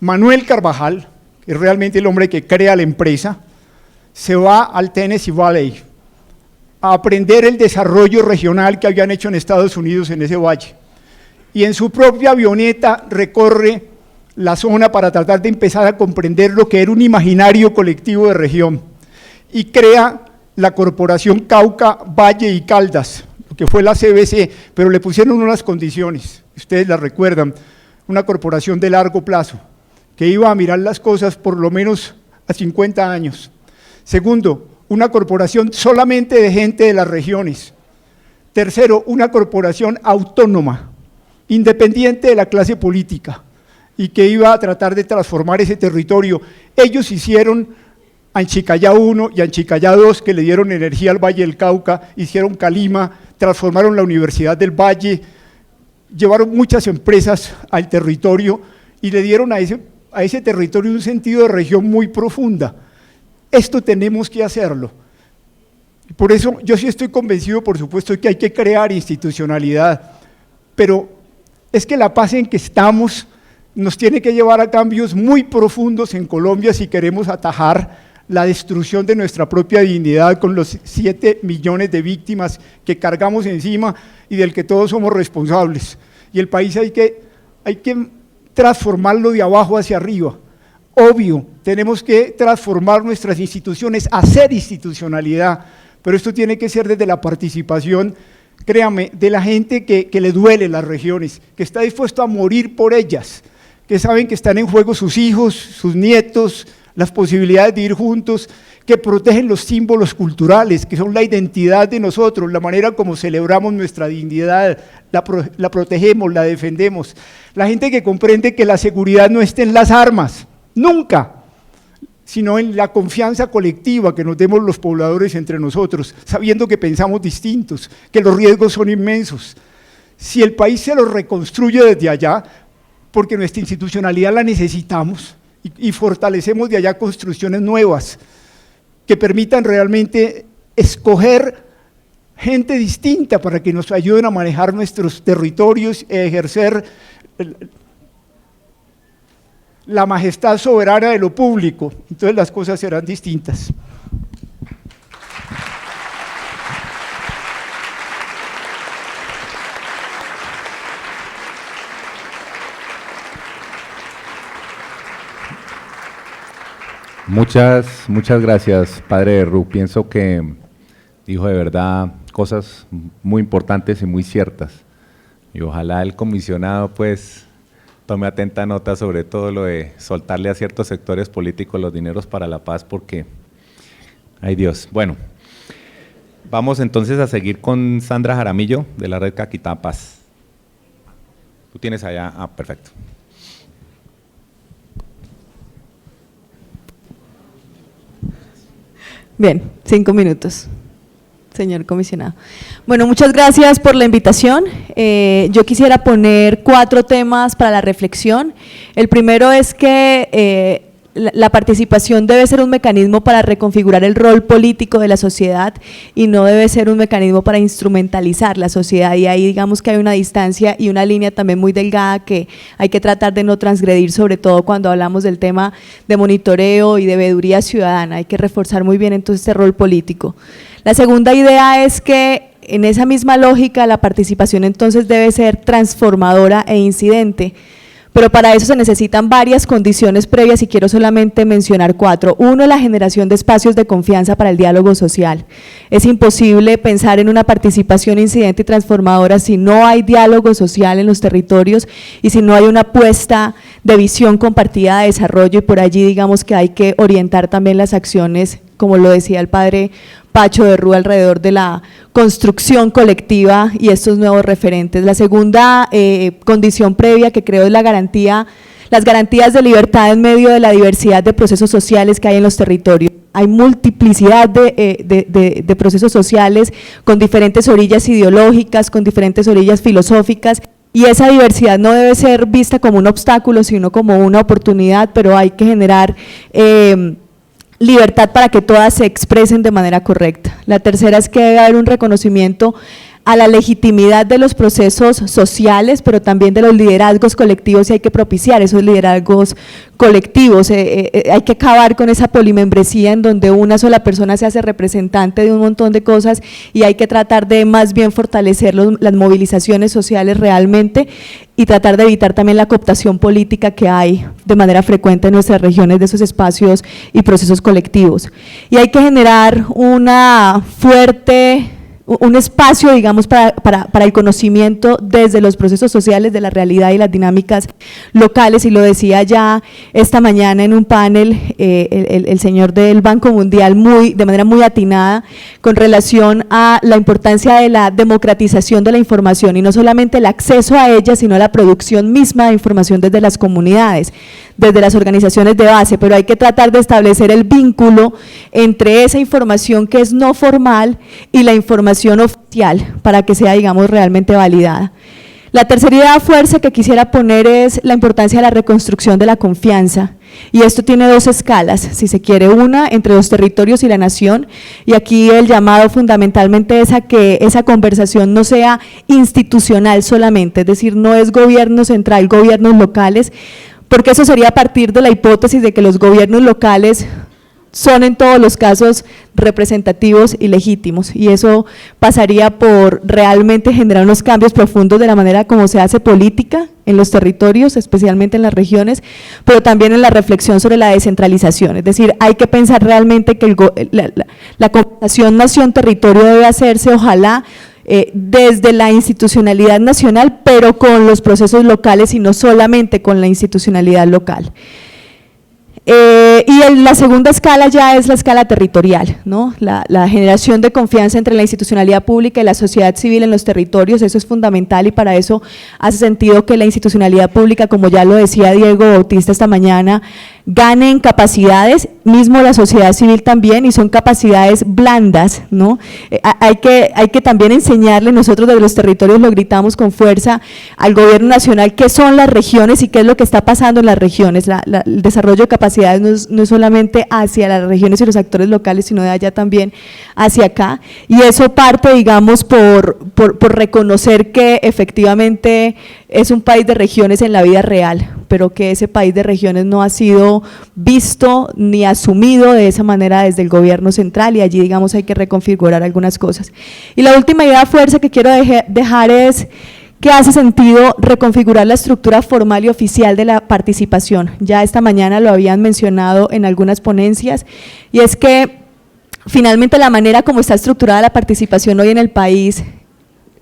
Manuel Carvajal, que es realmente el hombre que crea la empresa, se va al Tennessee Valley a aprender el desarrollo regional que habían hecho en Estados Unidos en ese valle. Y en su propia avioneta recorre la zona para tratar de empezar a comprender lo que era un imaginario colectivo de región. Y crea la Corporación Cauca, Valle y Caldas, que fue la CBC, pero le pusieron unas condiciones, ustedes las recuerdan, una corporación de largo plazo, que iba a mirar las cosas por lo menos a 50 años. Segundo, una corporación solamente de gente de las regiones. Tercero, una corporación autónoma, independiente de la clase política, y que iba a tratar de transformar ese territorio. Ellos hicieron Anchicayá 1 y Anchicayá 2, que le dieron energía al Valle del Cauca, hicieron Calima, transformaron la Universidad del Valle, llevaron muchas empresas al territorio y le dieron a ese territorio un sentido de región muy profunda. Esto tenemos que hacerlo. Por eso yo sí estoy convencido, por supuesto, de que hay que crear institucionalidad, pero es que la paz en que estamos nos tiene que llevar a cambios muy profundos en Colombia si queremos atajar la destrucción de nuestra propia dignidad con los 7 millones de víctimas que cargamos encima y del que todos somos responsables. Y el país hay que transformarlo de abajo hacia arriba. Obvio, tenemos que transformar nuestras instituciones, hacer institucionalidad, pero esto tiene que ser desde la participación, créame, de la gente que le duele las regiones, que está dispuesto a morir por ellas, que saben que están en juego sus hijos, sus nietos, las posibilidades de ir juntos, que protegen los símbolos culturales, que son la identidad de nosotros, la manera como celebramos nuestra dignidad, la protegemos, la defendemos. La gente que comprende que la seguridad no está en las armas, nunca, sino en la confianza colectiva que nos demos los pobladores entre nosotros, sabiendo que pensamos distintos, que los riesgos son inmensos. Si el país se lo reconstruye desde allá, porque nuestra institucionalidad la necesitamos, y fortalecemos de allá construcciones nuevas que permitan realmente escoger gente distinta para que nos ayuden a manejar nuestros territorios e ejercer la majestad soberana de lo público. Entonces las cosas serán distintas. Muchas gracias, padre Ru. Pienso que dijo de verdad cosas muy importantes y muy ciertas. Y ojalá el comisionado pues tome atenta nota sobre todo lo de soltarle a ciertos sectores políticos los dineros para la paz, porque, ay Dios. Bueno, Vamos entonces a seguir con Sandra Jaramillo, de la red Caquitapas. Tú tienes allá, perfecto. Bien, 5 minutos, señor comisionado. Bueno, muchas gracias por la invitación. Yo quisiera poner 4 temas para la reflexión. El primero es que la participación debe ser un mecanismo para reconfigurar el rol político de la sociedad y no debe ser un mecanismo para instrumentalizar la sociedad, y ahí digamos que hay una distancia y una línea también muy delgada que hay que tratar de no transgredir, sobre todo cuando hablamos del tema de monitoreo y de veeduría ciudadana. Hay que reforzar muy bien entonces este rol político. La segunda idea es que en esa misma lógica la participación entonces debe ser transformadora e incidente, pero para eso se necesitan varias condiciones previas y quiero solamente mencionar 4. Uno, la generación de espacios de confianza para el diálogo social. Es imposible pensar en una participación incidente y transformadora si no hay diálogo social en los territorios y si no hay una apuesta de visión compartida de desarrollo, y por allí digamos que hay que orientar también las acciones, como lo decía el padre Pacho de Rúa, alrededor de la construcción colectiva y estos nuevos referentes. La segunda condición previa que creo es las garantías de libertad en medio de la diversidad de procesos sociales que hay en los territorios. Hay multiplicidad de procesos sociales con diferentes orillas ideológicas, con diferentes orillas filosóficas, y esa diversidad no debe ser vista como un obstáculo, sino como una oportunidad, pero hay que generar libertad para que todas se expresen de manera correcta. La tercera es que debe haber un reconocimiento a la legitimidad de los procesos sociales, pero también de los liderazgos colectivos, y hay que propiciar esos liderazgos colectivos. Hay que acabar con esa polimembresía en donde una sola persona se hace representante de un montón de cosas, y hay que tratar de más bien fortalecer las movilizaciones sociales realmente y tratar de evitar también la cooptación política que hay de manera frecuente en nuestras regiones de esos espacios y procesos colectivos. Y hay que generar un espacio, digamos, para el conocimiento desde los procesos sociales de la realidad y las dinámicas locales, y lo decía ya esta mañana en un panel el señor del Banco Mundial de manera muy atinada con relación a la importancia de la democratización de la información, y no solamente el acceso a ella, sino la producción misma de información desde las comunidades, desde las organizaciones de base, pero hay que tratar de establecer el vínculo entre esa información que es no formal y la información oficial para que sea, digamos, realmente validada. La tercera idea fuerza que quisiera poner es la importancia de la reconstrucción de la confianza, y esto tiene 2 escalas, si se quiere: una entre los territorios y la nación, y aquí el llamado fundamentalmente es a que esa conversación no sea institucional solamente, es decir, no es gobierno central, gobiernos locales, porque eso sería a partir de la hipótesis de que los gobiernos locales son en todos los casos representativos y legítimos, y eso pasaría por realmente generar unos cambios profundos de la manera como se hace política en los territorios, especialmente en las regiones, pero también en la reflexión sobre la descentralización. Es decir, hay que pensar realmente que la conversación nación-territorio debe hacerse, ojalá, desde la institucionalidad nacional, pero con los procesos locales y no solamente con la institucionalidad local. Y la segunda escala ya es la escala territorial, ¿no? La generación de confianza entre la institucionalidad pública y la sociedad civil en los territorios. Eso es fundamental, y para eso hace sentido que la institucionalidad pública, como ya lo decía Diego Bautista esta mañana, gane en capacidades, mismo la sociedad civil también, y son capacidades blandas, ¿no? Hay que también enseñarle, nosotros desde los territorios lo gritamos con fuerza al gobierno nacional, qué son las regiones y qué es lo que está pasando en las regiones. El desarrollo de capacidades no es solamente hacia las regiones y los actores locales, sino de allá también hacia acá, y eso parte, digamos, por reconocer que efectivamente es un país de regiones en la vida real, pero que ese país de regiones no ha sido visto ni asumido de esa manera desde el gobierno central, y allí, digamos, hay que reconfigurar algunas cosas. Y la última idea fuerza que quiero dejar es que hace sentido reconfigurar la estructura formal y oficial de la participación. Ya esta mañana lo habían mencionado en algunas ponencias, y es que finalmente la manera como está estructurada la participación hoy en el país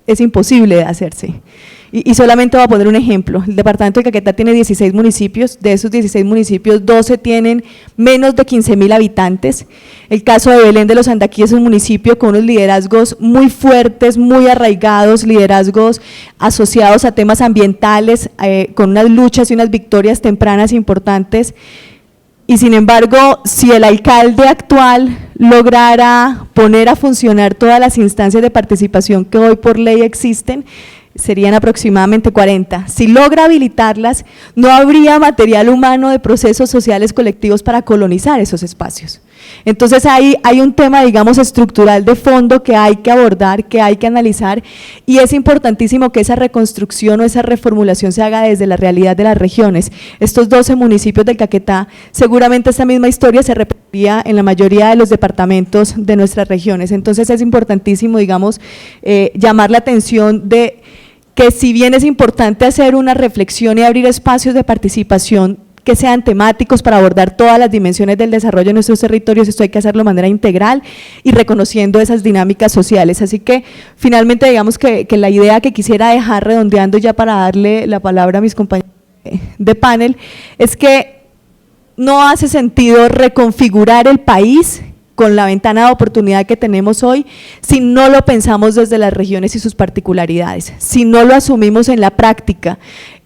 es imposible de hacerse. Y solamente voy a poner un ejemplo. El departamento de Caquetá tiene 16 municipios, de esos 16 municipios, 12 tienen menos de 15.000 habitantes. El caso de Belén de los Andaquí es un municipio con unos liderazgos muy fuertes, muy arraigados, liderazgos asociados a temas ambientales, con unas luchas y unas victorias tempranas importantes. Y sin embargo, si el alcalde actual lograra poner a funcionar todas las instancias de participación que hoy por ley existen, serían aproximadamente 40. Si logra habilitarlas, no habría material humano de procesos sociales colectivos para colonizar esos espacios. Entonces hay un tema, digamos, estructural de fondo que hay que abordar, que hay que analizar, y es importantísimo que esa reconstrucción o esa reformulación se haga desde la realidad de las regiones. Estos 12 municipios del Caquetá, seguramente esta misma historia se repetiría en la mayoría de los departamentos de nuestras regiones. Entonces es importantísimo, digamos, llamar la atención de que si bien es importante hacer una reflexión y abrir espacios de participación que sean temáticos para abordar todas las dimensiones del desarrollo de nuestros territorios, esto hay que hacerlo de manera integral y reconociendo esas dinámicas sociales. Así que finalmente digamos que la idea que quisiera dejar redondeando ya para darle la palabra a mis compañeros de panel es que no hace sentido reconfigurar el país con la ventana de oportunidad que tenemos hoy, si no lo pensamos desde las regiones y sus particularidades, si no lo asumimos en la práctica,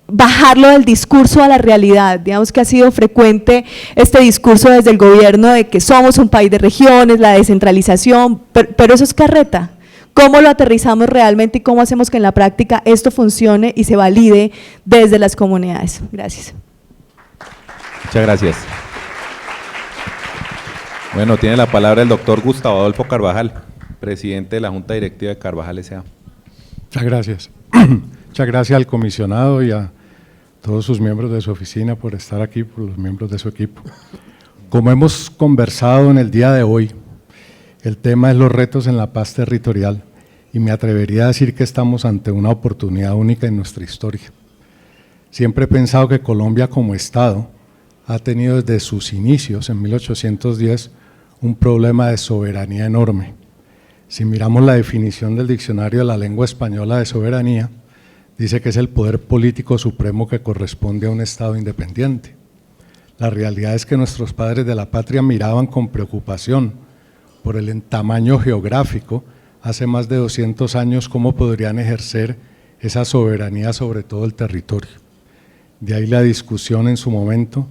bajarlo del discurso a la realidad. Digamos que ha sido frecuente este discurso desde el gobierno de que somos un país de regiones, la descentralización, pero eso es carreta. ¿Cómo lo aterrizamos realmente y cómo hacemos que en la práctica esto funcione y se valide desde las comunidades? Gracias. Muchas gracias. Bueno, tiene la palabra el doctor Gustavo Adolfo Carvajal, presidente de la Junta Directiva de Carvajal S.A. Muchas gracias. Muchas gracias al comisionado y a todos sus miembros de su oficina por estar aquí, por los miembros de su equipo. Como hemos conversado en el día de hoy, el tema es los retos en la paz territorial y me atrevería a decir que estamos ante una oportunidad única en nuestra historia. Siempre he pensado que Colombia como Estado ha tenido desde sus inicios, en 1810, un problema de soberanía enorme. Si miramos la definición del diccionario de la lengua española de soberanía, dice que es el poder político supremo que corresponde a un Estado independiente. La realidad es que nuestros padres de la patria miraban con preocupación por el tamaño geográfico hace más de 200 años cómo podrían ejercer esa soberanía sobre todo el territorio. De ahí la discusión en su momento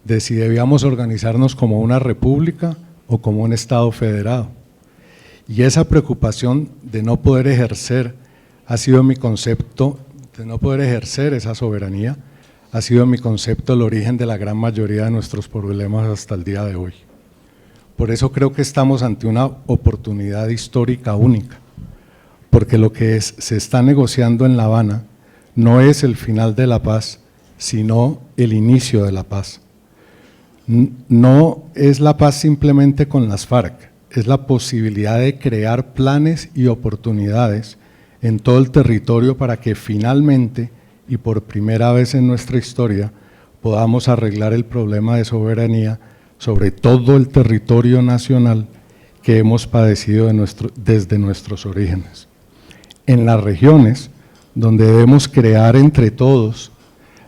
de si debíamos organizarnos como una república o como un Estado federado. Y esa preocupación de no poder ejercer ha sido mi concepto, de no poder ejercer esa soberanía, ha sido mi concepto el origen de la gran mayoría de nuestros problemas hasta el día de hoy. Por eso creo que estamos ante una oportunidad histórica única, porque lo que se está negociando en La Habana no es el final de la paz, sino el inicio de la paz. No es la paz simplemente con las FARC, es la posibilidad de crear planes y oportunidades en todo el territorio para que finalmente y por primera vez en nuestra historia podamos arreglar el problema de soberanía sobre todo el territorio nacional que hemos padecido desde nuestros orígenes. En las regiones donde debemos crear entre todos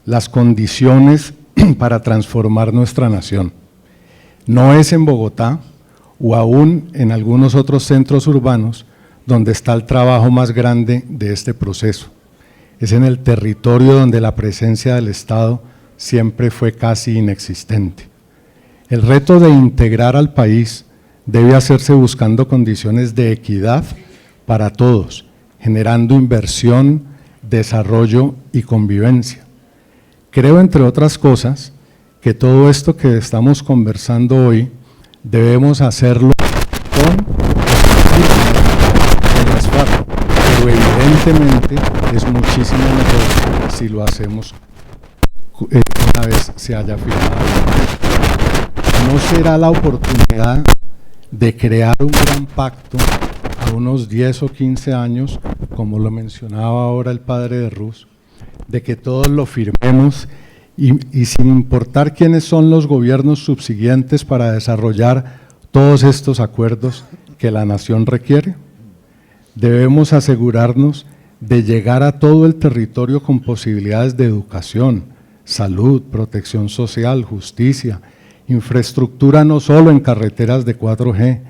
las condiciones para transformar nuestra nación. No es en Bogotá o aún en algunos otros centros urbanos donde está el trabajo más grande de este proceso. Es en el territorio donde la presencia del Estado siempre fue casi inexistente. El reto de integrar al país debe hacerse buscando condiciones de equidad para todos, generando inversión, desarrollo y convivencia. Creo, entre otras cosas, que todo esto que estamos conversando hoy debemos hacerlo con las FARC, pero evidentemente es muchísimo mejor si lo hacemos una vez se haya firmado. No será la oportunidad de crear un gran pacto a unos 10 o 15 años, como lo mencionaba ahora el padre de Rus, de que todos lo firmemos y sin importar quiénes son los gobiernos subsiguientes para desarrollar todos estos acuerdos que la nación requiere. Debemos asegurarnos de llegar a todo el territorio con posibilidades de educación, salud, protección social, justicia, infraestructura no solo en carreteras de 4G,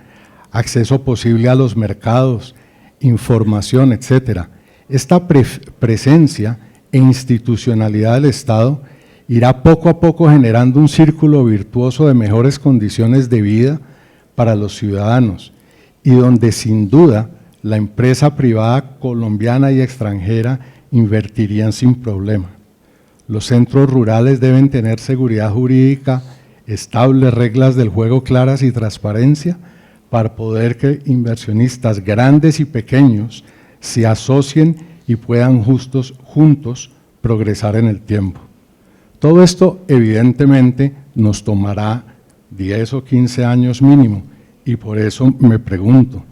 acceso posible a los mercados, información, etcétera. Esta presencia e institucionalidad del Estado irá poco a poco generando un círculo virtuoso de mejores condiciones de vida para los ciudadanos y donde sin duda la empresa privada colombiana y extranjera invertirían sin problema. Los centros rurales deben tener seguridad jurídica estable, reglas del juego claras y transparencia para poder que inversionistas grandes y pequeños se asocien y puedan juntos progresar en el tiempo. Todo esto evidentemente nos tomará 10 o 15 años mínimo y por eso me pregunto,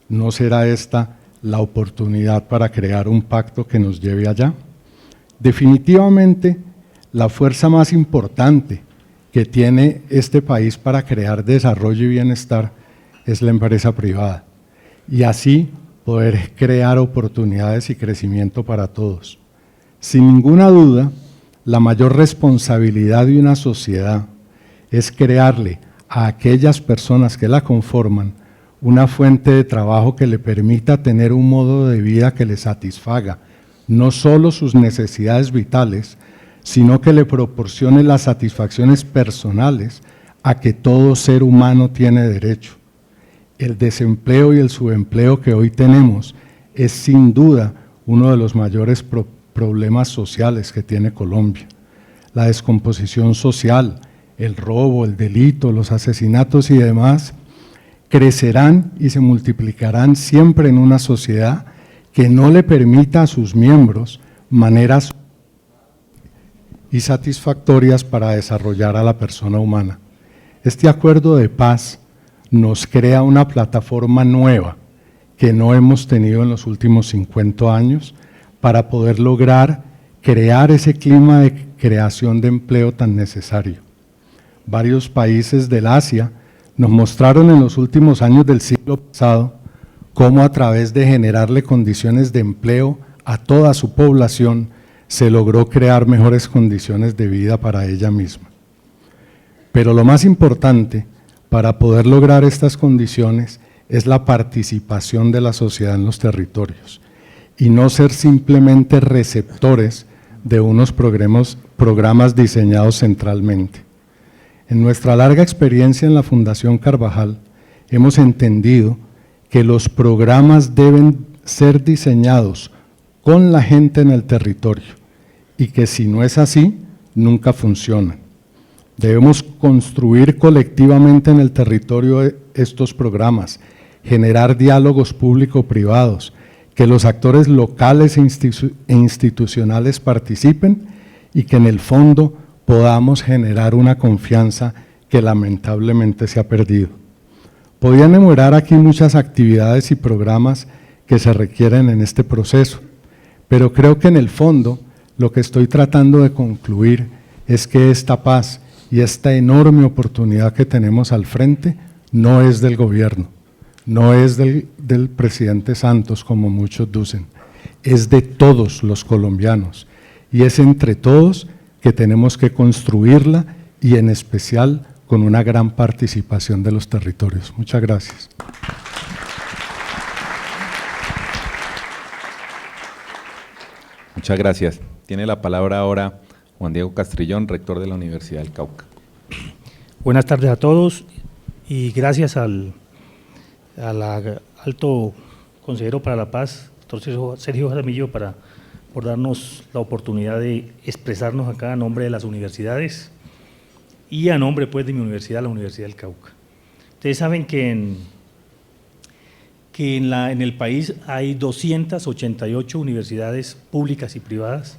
¿no será esta la oportunidad para crear un pacto que nos lleve allá? Definitivamente, la fuerza más importante que tiene este país para crear desarrollo y bienestar es la empresa privada y así poder crear oportunidades y crecimiento para todos. Sin ninguna duda, la mayor responsabilidad de una sociedad es crearle a aquellas personas que la conforman una fuente de trabajo que le permita tener un modo de vida que le satisfaga no solo sus necesidades vitales, sino que le proporcione las satisfacciones personales a que todo ser humano tiene derecho. El desempleo y el subempleo que hoy tenemos es sin duda uno de los mayores problemas sociales que tiene Colombia. La descomposición social, el robo, el delito, los asesinatos y demás crecerán y se multiplicarán siempre en una sociedad que no le permita a sus miembros maneras y satisfactorias para desarrollar a la persona humana. Este acuerdo de paz nos crea una plataforma nueva que no hemos tenido en los últimos 50 años para poder lograr crear ese clima de creación de empleo tan necesario. Varios países del Asia nos mostraron en los últimos años del siglo pasado cómo a través de generarle condiciones de empleo a toda su población se logró crear mejores condiciones de vida para ella misma. Pero lo más importante para poder lograr estas condiciones es la participación de la sociedad en los territorios y no ser simplemente receptores de unos programas diseñados centralmente. En nuestra larga experiencia en la Fundación Carvajal hemos entendido que los programas deben ser diseñados con la gente en el territorio y que si no es así, nunca funcionan. Debemos construir colectivamente en el territorio estos programas, generar diálogos público-privados, que los actores locales e institucionales participen y que en el fondo podamos generar una confianza que lamentablemente se ha perdido. Podría enumerar aquí muchas actividades y programas que se requieren en este proceso, pero creo que en el fondo lo que estoy tratando de concluir es que esta paz y esta enorme oportunidad que tenemos al frente no es del gobierno, no es del presidente Santos, como muchos dicen, es de todos los colombianos y es entre todos que tenemos que construirla y en especial con una gran participación de los territorios. Muchas gracias. Muchas gracias. Tiene la palabra ahora Juan Diego Castrillón, rector de la Universidad del Cauca. Buenas tardes a todos y gracias al alto consejero para la paz, doctor Sergio Jaramillo, por darnos la oportunidad de expresarnos acá a nombre de las universidades y a nombre pues de mi universidad, la Universidad del Cauca. Ustedes saben que en el país hay 288 universidades públicas y privadas.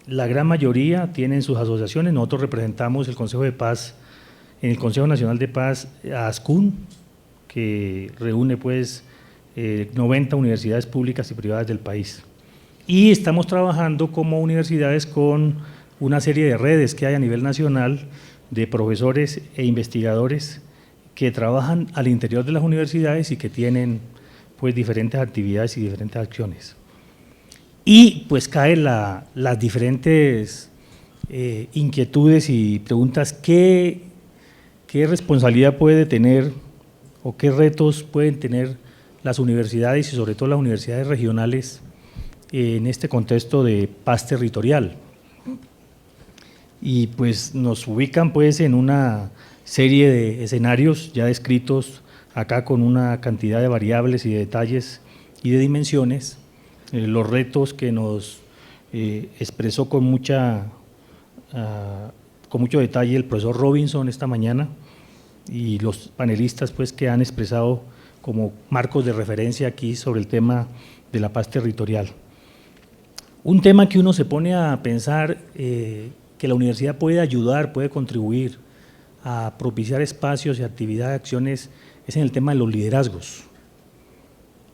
La gran mayoría tienen sus asociaciones. Nosotros representamos el Consejo de Paz, en el Consejo Nacional de Paz, a ASCUN, que reúne pues 90 universidades públicas y privadas del país. Y estamos trabajando como universidades con una serie de redes que hay a nivel nacional de profesores e investigadores que trabajan al interior de las universidades y que tienen pues diferentes actividades y diferentes acciones. Y pues caen las diferentes inquietudes y preguntas, ¿qué responsabilidad puede tener o qué retos pueden tener las universidades y sobre todo las universidades regionales en este contexto de paz territorial? Y pues nos ubican pues en una serie de escenarios ya descritos acá con una cantidad de variables y de detalles y de dimensiones, los retos que nos expresó con mucho detalle el profesor Robinson esta mañana y los panelistas pues que han expresado como marcos de referencia aquí sobre el tema de la paz territorial. Un tema que uno se pone a pensar que la universidad puede ayudar, puede contribuir a propiciar espacios y actividades, acciones, es en el tema de los liderazgos.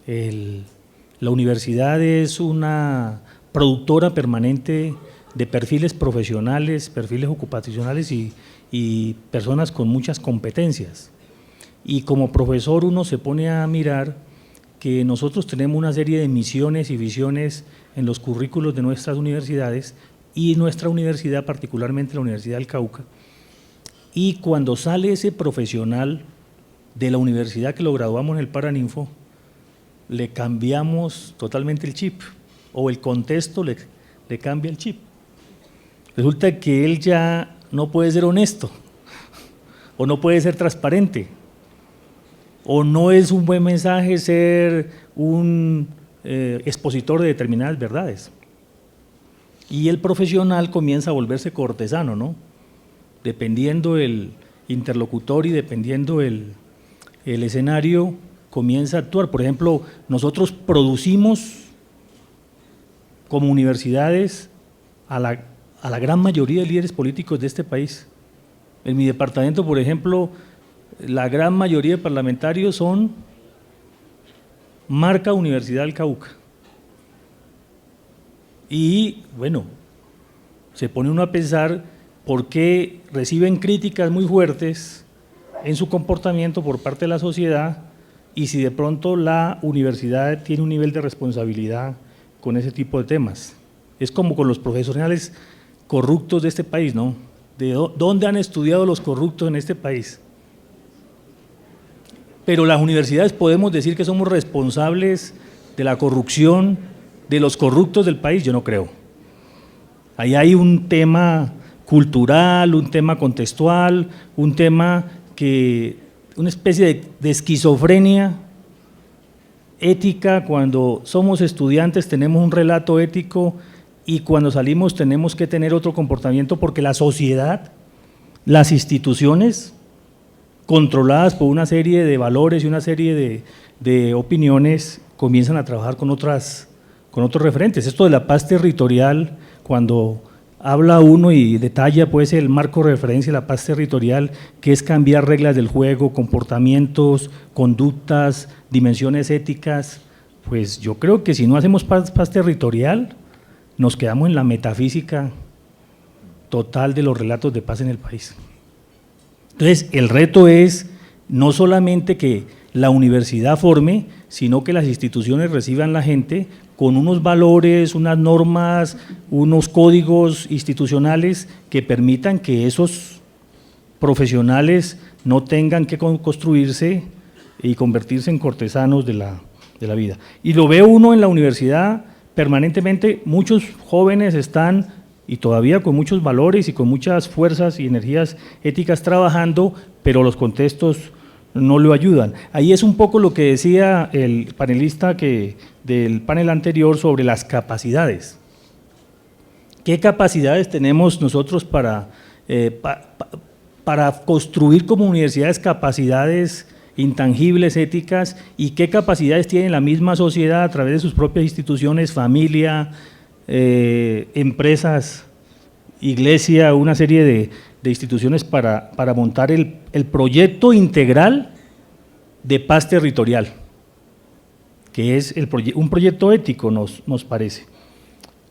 La universidad es una productora permanente de perfiles profesionales, perfiles ocupacionales y personas con muchas competencias. Y como profesor uno se pone a mirar que nosotros tenemos una serie de misiones y visiones en los currículos de nuestras universidades y nuestra universidad, particularmente la Universidad del Cauca, y cuando sale ese profesional de la universidad que lo graduamos en el Paraninfo, le cambiamos totalmente el chip, o el contexto le cambia el chip. Resulta que él ya no puede ser honesto, o no puede ser transparente, o no es un buen mensaje ser un expositor de determinadas verdades. Y el profesional comienza a volverse cortesano, ¿no? Dependiendo el interlocutor y dependiendo el escenario, comienza a actuar. Por ejemplo, nosotros producimos como universidades a la gran mayoría de líderes políticos de este país. En mi departamento, por ejemplo, la gran mayoría de parlamentarios son marca Universidad del Cauca. Y bueno, se pone uno a pensar por qué reciben críticas muy fuertes en su comportamiento por parte de la sociedad y si de pronto la universidad tiene un nivel de responsabilidad con ese tipo de temas. Es como con los profesionales corruptos de este país, ¿no? ¿De dónde han estudiado los corruptos en este país? Pero las universidades podemos decir que somos responsables de la corrupción de los corruptos del país, yo no creo. Ahí hay un tema cultural, un tema contextual, un tema que, una especie de esquizofrenia ética. Cuando somos estudiantes tenemos un relato ético y cuando salimos tenemos que tener otro comportamiento porque la sociedad, las instituciones controladas por una serie de valores y una serie de opiniones comienzan a trabajar con otros referentes. Esto de la paz territorial, cuando habla uno y detalla pues el marco de referencia de la paz territorial, que es cambiar reglas del juego, comportamientos, conductas, dimensiones éticas, pues yo creo que si no hacemos paz territorial, nos quedamos en la metafísica total de los relatos de paz en el país. Entonces, el reto es no solamente que la universidad forme, sino que las instituciones reciban la gente con unos valores, unas normas, unos códigos institucionales que permitan que esos profesionales no tengan que construirse y convertirse en cortesanos de la vida. Y lo ve uno en la universidad permanentemente, muchos jóvenes están y todavía con muchos valores y con muchas fuerzas y energías éticas trabajando, pero los contextos no lo ayudan. Ahí es un poco lo que decía el panelista del panel anterior sobre las capacidades. ¿Qué capacidades tenemos nosotros para construir como universidades capacidades intangibles, éticas, y qué capacidades tiene la misma sociedad a través de sus propias instituciones, familia, empresas, iglesia, una serie de instituciones para montar el proyecto integral de paz territorial, que es un proyecto ético, nos parece.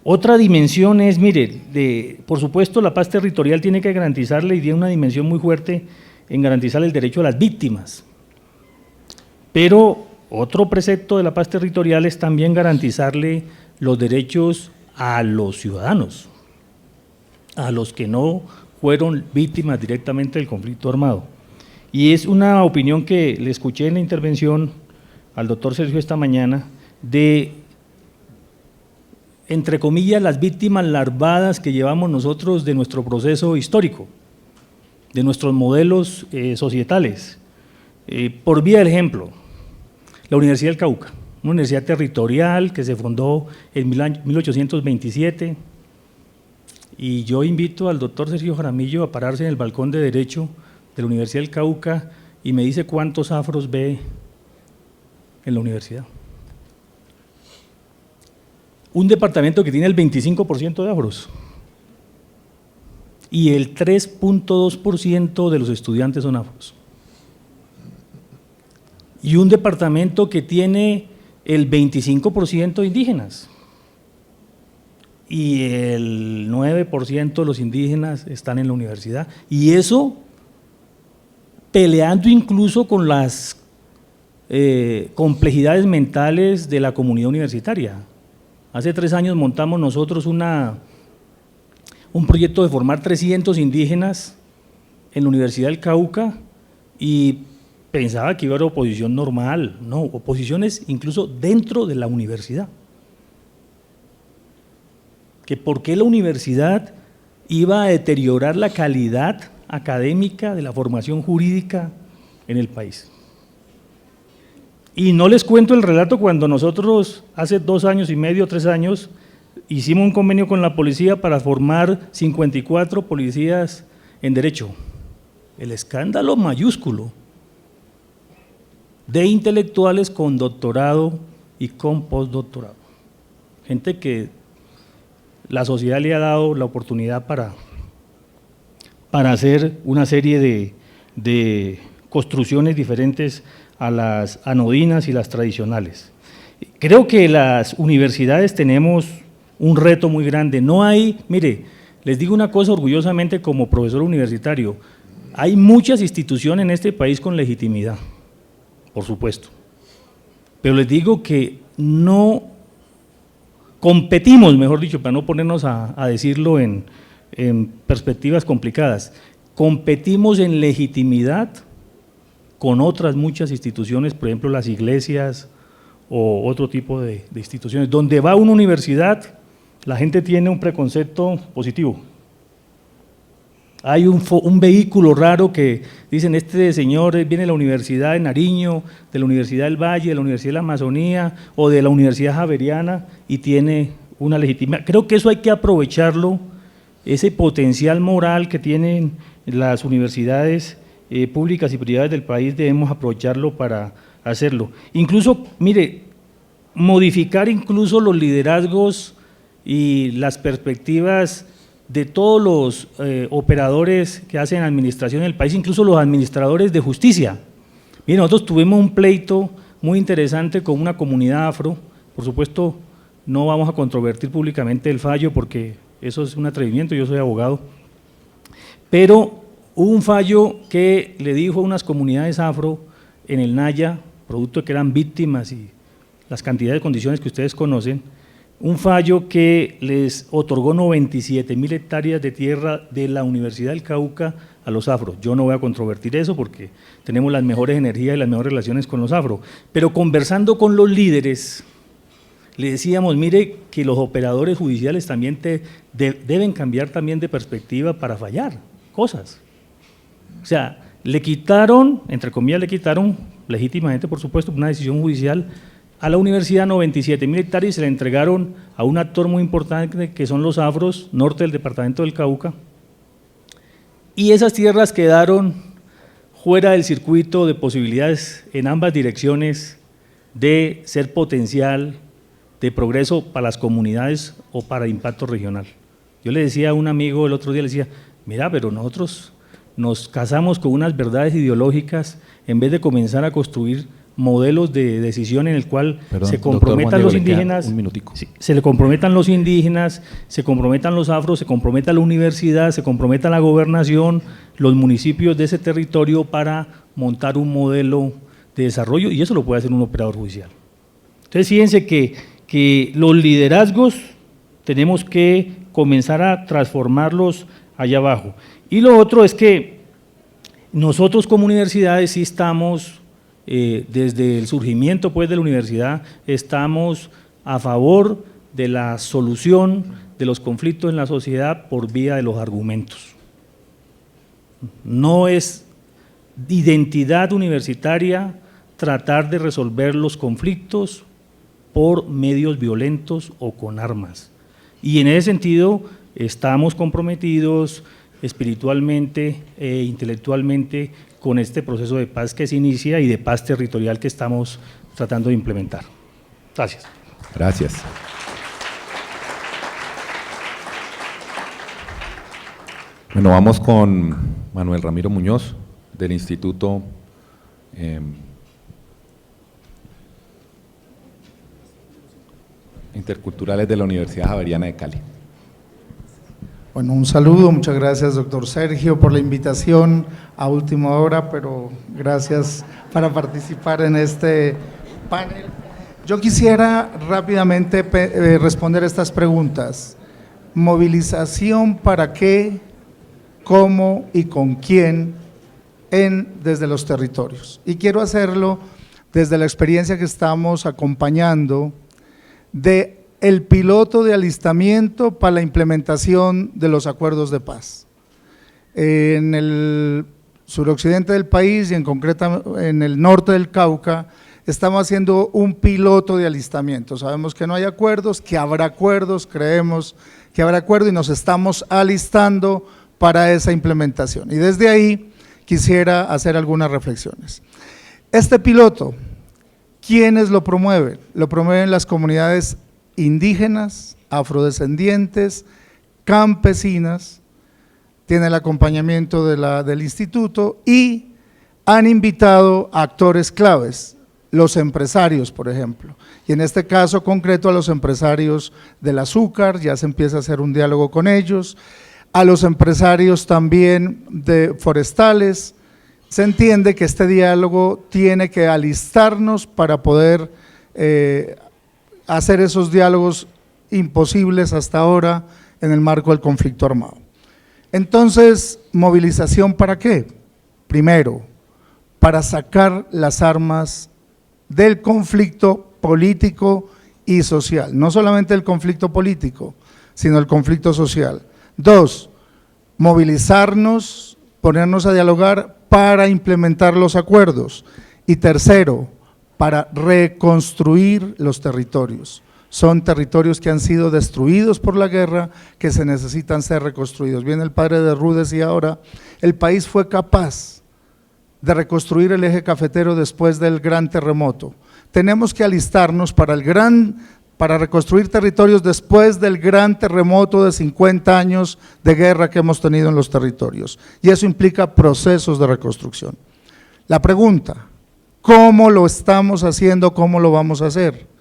Otra dimensión es, mire, por supuesto la paz territorial tiene que garantizarle, y tiene una dimensión muy fuerte en garantizar el derecho a las víctimas, pero otro precepto de la paz territorial es también garantizarle los derechos a los ciudadanos, a los que no fueron víctimas directamente del conflicto armado. Y es una opinión que le escuché en la intervención al doctor Sergio esta mañana de, entre comillas, las víctimas larvadas que llevamos nosotros de nuestro proceso histórico, de nuestros modelos societales. Por vía del ejemplo, la Universidad del Cauca, una universidad territorial que se fundó en 1827, y yo invito al doctor Sergio Jaramillo a pararse en el balcón de Derecho de la Universidad del Cauca y me dice cuántos afros ve en la universidad. Un departamento que tiene el 25% de afros y el 3.2% de los estudiantes son afros. Y un departamento que tiene el 25% de indígenas y el 9% de los indígenas están en la universidad, y eso peleando incluso con las complejidades mentales de la comunidad universitaria. Hace 3 años montamos nosotros un proyecto de formar 300 indígenas en la Universidad del Cauca y pensaba que iba a haber oposición normal, no, oposiciones incluso dentro de la universidad. Que por qué la universidad iba a deteriorar la calidad académica de la formación jurídica en el país. Y no les cuento el relato cuando nosotros hace 2 años y medio, 3 años, hicimos un convenio con la policía para formar 54 policías en derecho. El escándalo mayúsculo de intelectuales con doctorado y con postdoctorado. Gente que la sociedad le ha dado la oportunidad para hacer una serie de construcciones diferentes a las anodinas y las tradicionales. Creo que las universidades tenemos un reto muy grande. No hay, mire, les digo una cosa orgullosamente como profesor universitario, hay muchas instituciones en este país con legitimidad, por supuesto, pero les digo que no competimos, mejor dicho, para no ponernos a decirlo en perspectivas complicadas, competimos en legitimidad con otras muchas instituciones, por ejemplo las iglesias o otro tipo de instituciones. Donde va una universidad, la gente tiene un preconcepto positivo. Hay un vehículo raro que dicen, este señor viene de la Universidad de Nariño, de la Universidad del Valle, de la Universidad de la Amazonía o de la Universidad Javeriana y tiene una legitimidad. Creo que eso hay que aprovecharlo, ese potencial moral que tienen las universidades públicas y privadas del país, debemos aprovecharlo para hacerlo. Incluso, mire, modificar incluso los liderazgos y las perspectivas de todos los operadores que hacen administración en el país, incluso los administradores de justicia. Mire, nosotros tuvimos un pleito muy interesante con una comunidad afro, por supuesto no vamos a controvertir públicamente el fallo porque eso es un atrevimiento, yo soy abogado, pero hubo un fallo que le dijo a unas comunidades afro en el Naya, producto de que eran víctimas y las cantidades de condiciones que ustedes conocen, un fallo que les otorgó 97.000 hectáreas de tierra de la Universidad del Cauca a los afros. Yo no voy a controvertir eso porque tenemos las mejores energías y las mejores relaciones con los afros, pero conversando con los líderes, le decíamos, mire que los operadores judiciales también deben cambiar también de perspectiva para fallar cosas. O sea, le quitaron, entre comillas le quitaron, legítimamente por supuesto, una decisión judicial a la universidad 97.000 hectáreas y se le entregaron a un actor muy importante que son los afros, norte del departamento del Cauca, y esas tierras quedaron fuera del circuito de posibilidades en ambas direcciones de ser potencial de progreso para las comunidades o para impacto regional. Yo le decía a un amigo el otro día, le decía, mira, pero nosotros nos casamos con unas verdades ideológicas en vez de comenzar a construir modelos de decisión en el cual se comprometan los indígenas, se le comprometan los indígenas, se comprometan los afros, se comprometa la universidad, se comprometa la gobernación, los municipios de ese territorio para montar un modelo de desarrollo, y eso lo puede hacer un operador judicial. Entonces, fíjense que los liderazgos tenemos que comenzar a transformarlos allá abajo. Y lo otro es que nosotros como universidades sí estamos, desde el surgimiento pues, de la universidad, estamos a favor de la solución de los conflictos en la sociedad por vía de los argumentos. No es identidad universitaria tratar de resolver los conflictos por medios violentos o con armas. Y en ese sentido estamos comprometidos espiritualmente e intelectualmente con este proceso de paz que se inicia y de paz territorial que estamos tratando de implementar. Gracias. Gracias. Bueno, vamos con Manuel Ramiro Muñoz, del Instituto Interculturales de la Universidad Javeriana de Cali. Bueno, un saludo, muchas gracias doctor Sergio por la invitación a última hora, pero gracias para participar en este panel. Yo quisiera rápidamente responder estas preguntas. ¿Movilización para qué, cómo y con quién desde los territorios? Y quiero hacerlo desde la experiencia que estamos acompañando de el piloto de alistamiento para la implementación de los acuerdos de paz. En el suroccidente del país y en concreto en el norte del Cauca, estamos haciendo un piloto de alistamiento. Sabemos que no hay acuerdos, que habrá acuerdos, creemos que habrá acuerdos y nos estamos alistando para esa implementación. Y desde ahí quisiera hacer algunas reflexiones. Este piloto, ¿quiénes lo promueven? Lo promueven las comunidades indígenas, afrodescendientes, campesinas, tiene el acompañamiento del instituto y han invitado a actores claves, los empresarios, por ejemplo, y en este caso concreto a los empresarios del azúcar, ya se empieza a hacer un diálogo con ellos, a los empresarios también de forestales. Se entiende que este diálogo tiene que alistarnos para poder hacer esos diálogos imposibles hasta ahora en el marco del conflicto armado. Entonces, ¿movilización para qué? Primero, para sacar las armas del conflicto político y social, no solamente el conflicto político, sino el conflicto social. Dos, movilizarnos, ponernos a dialogar para implementar los acuerdos. Y tercero, para reconstruir los territorios. Son territorios que han sido destruidos por la guerra, que se necesitan ser reconstruidos. Bien, el padre de Ruth decía ahora, el país fue capaz de reconstruir el eje cafetero después del gran terremoto. Tenemos que alistarnos para reconstruir territorios después del gran terremoto de 50 años de guerra que hemos tenido en los territorios. Y eso implica procesos de reconstrucción. La pregunta, ¿cómo lo estamos haciendo? ¿Cómo lo vamos a hacer?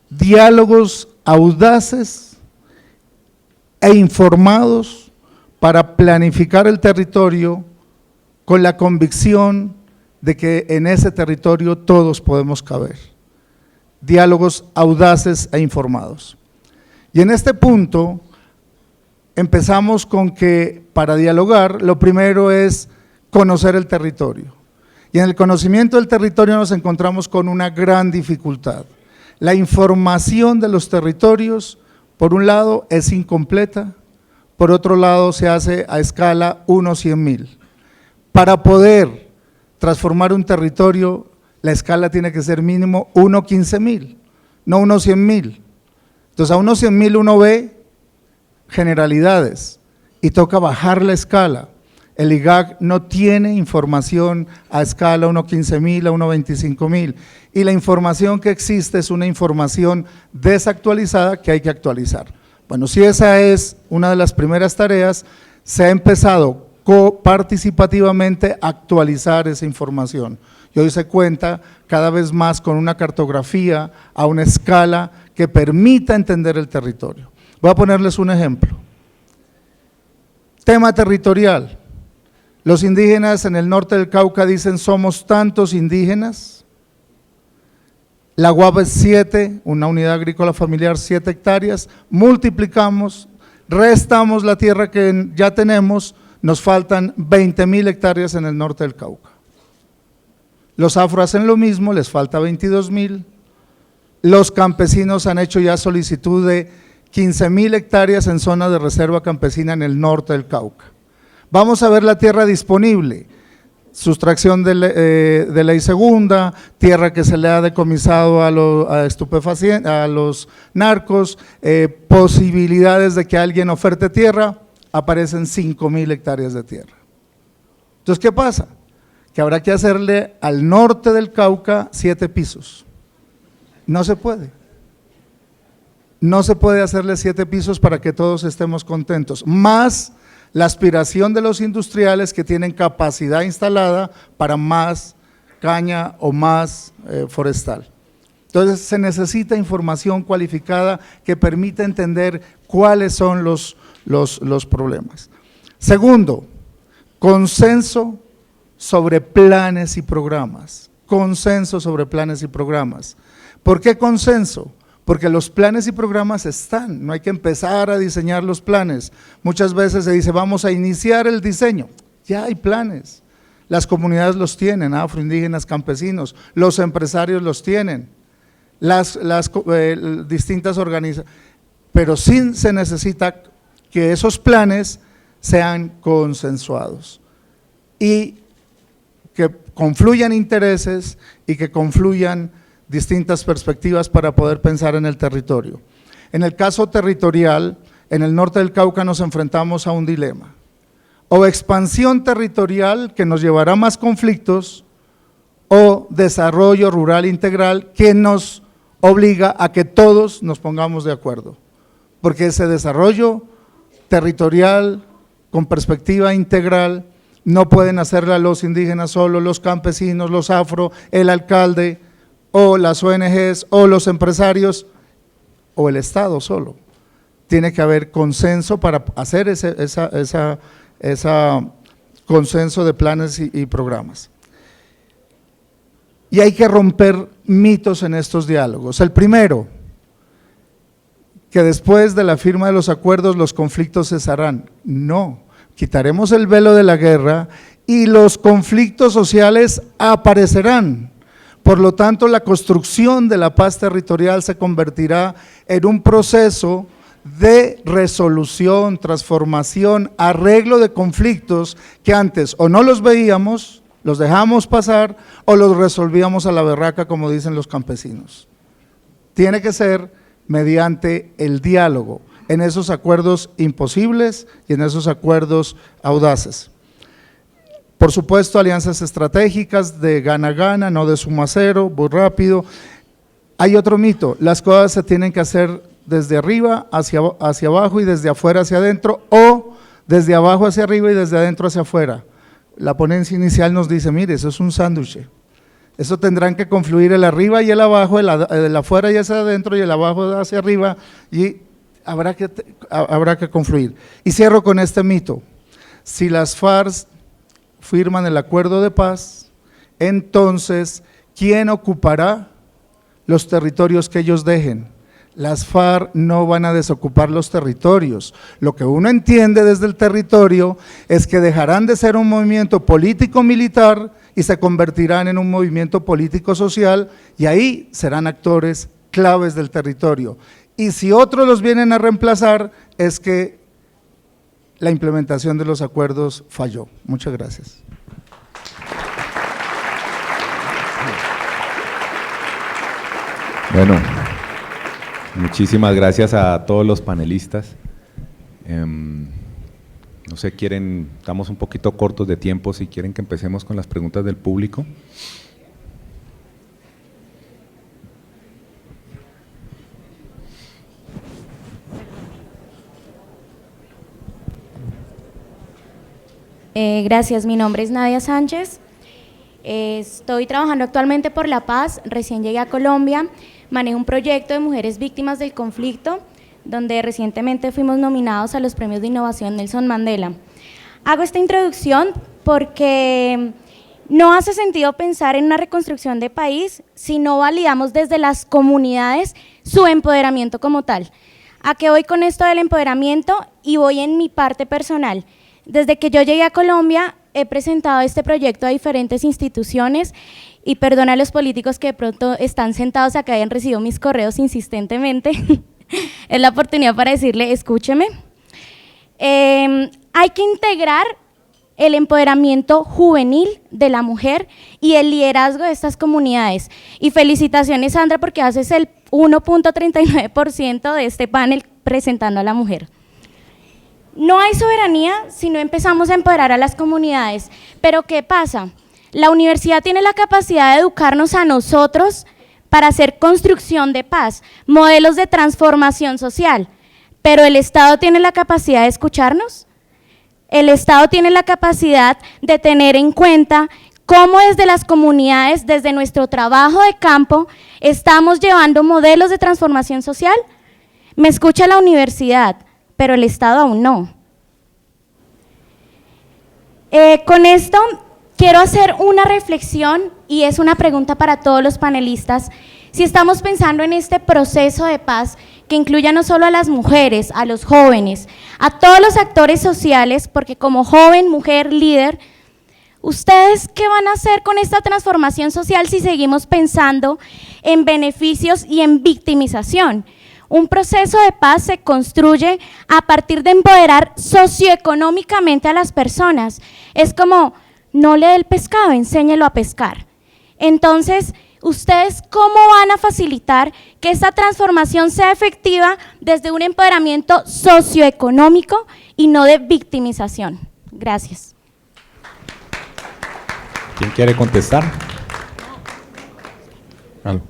Diálogos audaces e informados para planificar el territorio con la convicción de que en ese territorio todos podemos caber. Diálogos audaces e informados. Y en este punto empezamos con que para dialogar lo primero es conocer el territorio. Y en el conocimiento del territorio nos encontramos con una gran dificultad. La información de los territorios, por un lado, es incompleta, por otro lado, se hace a escala 1/100.000. Para poder transformar un territorio, la escala tiene que ser mínimo 1/15.000, no 1/100.000. Entonces, a 1/100.000 uno ve generalidades y toca bajar la escala. El IGAC no tiene información a escala 1/15.000, a 1/25.000 y la información que existe es una información desactualizada que hay que actualizar. Bueno, si esa es una de las primeras tareas, se ha empezado participativamente a actualizar esa información y hoy se cuenta cada vez más con una cartografía a una escala que permita entender el territorio. Voy a ponerles un ejemplo. Tema territorial. Los indígenas en el norte del Cauca dicen somos tantos indígenas. La UAP es 7, una unidad agrícola familiar, 7 hectáreas, multiplicamos, restamos la tierra que ya tenemos, nos faltan 20.000 hectáreas en el norte del Cauca. Los afro hacen lo mismo, les falta 22.000. Los campesinos han hecho ya solicitud de 15.000 hectáreas en zona de reserva campesina en el norte del Cauca. Vamos a ver la tierra disponible, sustracción de ley segunda, tierra que se le ha decomisado a estupefacientes, a los narcos, posibilidades de que alguien oferte tierra, aparecen 5.000 hectáreas de tierra. Entonces, ¿qué pasa? Que habrá que hacerle al norte del Cauca 7 pisos. No se puede. No se puede hacerle 7 pisos para que todos estemos contentos, más la aspiración de los industriales que tienen capacidad instalada para más caña o más forestal. Entonces se necesita información cualificada que permita entender cuáles son los problemas. Segundo, consenso sobre planes y programas. Consenso sobre planes y programas. ¿Por qué consenso? Porque los planes y programas están, no hay que empezar a diseñar los planes. Muchas veces se dice, vamos a iniciar el diseño, ya hay planes. Las comunidades los tienen, afroindígenas, campesinos, los empresarios los tienen, las distintas organizaciones, pero sí se necesita que esos planes sean consensuados y que confluyan intereses y que confluyan distintas perspectivas para poder pensar en el territorio. En el caso territorial, en el norte del Cauca nos enfrentamos a un dilema, o expansión territorial que nos llevará a más conflictos, o desarrollo rural integral que nos obliga a que todos nos pongamos de acuerdo, porque ese desarrollo territorial con perspectiva integral no pueden hacerla los indígenas solo, los campesinos, los afro, el alcalde, o las ONGs, o los empresarios, o el Estado solo. Tiene que haber consenso para hacer ese consenso de planes y programas. Y hay que romper mitos en estos diálogos. El primero, que después de la firma de los acuerdos los conflictos cesarán. No, quitaremos el velo de la guerra y los conflictos sociales aparecerán. Por lo tanto, la construcción de la paz territorial se convertirá en un proceso de resolución, transformación, arreglo de conflictos que antes o no los veíamos, los dejamos pasar o los resolvíamos a la berraca, como dicen los campesinos. Tiene que ser mediante el diálogo, en esos acuerdos imposibles y en esos acuerdos audaces. Por supuesto, alianzas estratégicas de gana-gana, no de suma cero, muy rápido. Hay otro mito, las cosas se tienen que hacer desde arriba hacia abajo y desde afuera hacia adentro, o desde abajo hacia arriba y desde adentro hacia afuera. La ponencia inicial nos dice, mire, eso es un sándwich, eso tendrán que confluir el arriba y el abajo, el afuera y hacia adentro y el abajo hacia arriba, y habrá que confluir. Y cierro con este mito, si las FARC firman el acuerdo de paz, entonces, ¿quién ocupará los territorios que ellos dejen? Las FARC no van a desocupar los territorios. Lo que uno entiende desde el territorio es que dejarán de ser un movimiento político-militar y se convertirán en un movimiento político-social, y ahí serán actores claves del territorio. Y si otros los vienen a reemplazar, es que la implementación de los acuerdos falló. Muchas gracias. Bueno, muchísimas gracias a todos los panelistas. No sé, estamos un poquito cortos de tiempo, si quieren que empecemos con las preguntas del público. Gracias, mi nombre es Nadia Sánchez, estoy trabajando actualmente por la paz, recién llegué a Colombia, manejo un proyecto de mujeres víctimas del conflicto, donde recientemente fuimos nominados a los premios de innovación Nelson Mandela. Hago esta introducción porque no hace sentido pensar en una reconstrucción de país si no validamos desde las comunidades su empoderamiento como tal. ¿A qué voy con esto del empoderamiento? Y voy en mi parte personal. Desde que yo llegué a Colombia, he presentado este proyecto a diferentes instituciones y perdona a los políticos que de pronto están sentados acá y han recibido mis correos insistentemente. Es la oportunidad para decirle, escúcheme. Hay que integrar el empoderamiento juvenil de la mujer y el liderazgo de estas comunidades. Y felicitaciones, Sandra, porque haces el 1.39% de este panel presentando a la mujer. No hay soberanía si no empezamos a empoderar a las comunidades. Pero ¿qué pasa? La universidad tiene la capacidad de educarnos a nosotros para hacer construcción de paz, modelos de transformación social, pero ¿el Estado tiene la capacidad de escucharnos? El Estado tiene la capacidad de tener en cuenta cómo desde las comunidades, desde nuestro trabajo de campo, estamos llevando modelos de transformación social. Me escucha la universidad, pero el Estado aún no. Con esto quiero hacer una reflexión y es una pregunta para todos los panelistas. Si estamos pensando en este proceso de paz que incluya no solo a las mujeres, a los jóvenes, a todos los actores sociales, porque como joven, mujer, líder, ¿ustedes qué van a hacer con esta transformación social si seguimos pensando en beneficios y en victimización? Un proceso de paz se construye a partir de empoderar socioeconómicamente a las personas. Es como, no le dé el pescado, enséñelo a pescar. Entonces, ¿ustedes cómo van a facilitar que esta transformación sea efectiva desde un empoderamiento socioeconómico y no de victimización? Gracias. ¿Quién quiere contestar? Aló.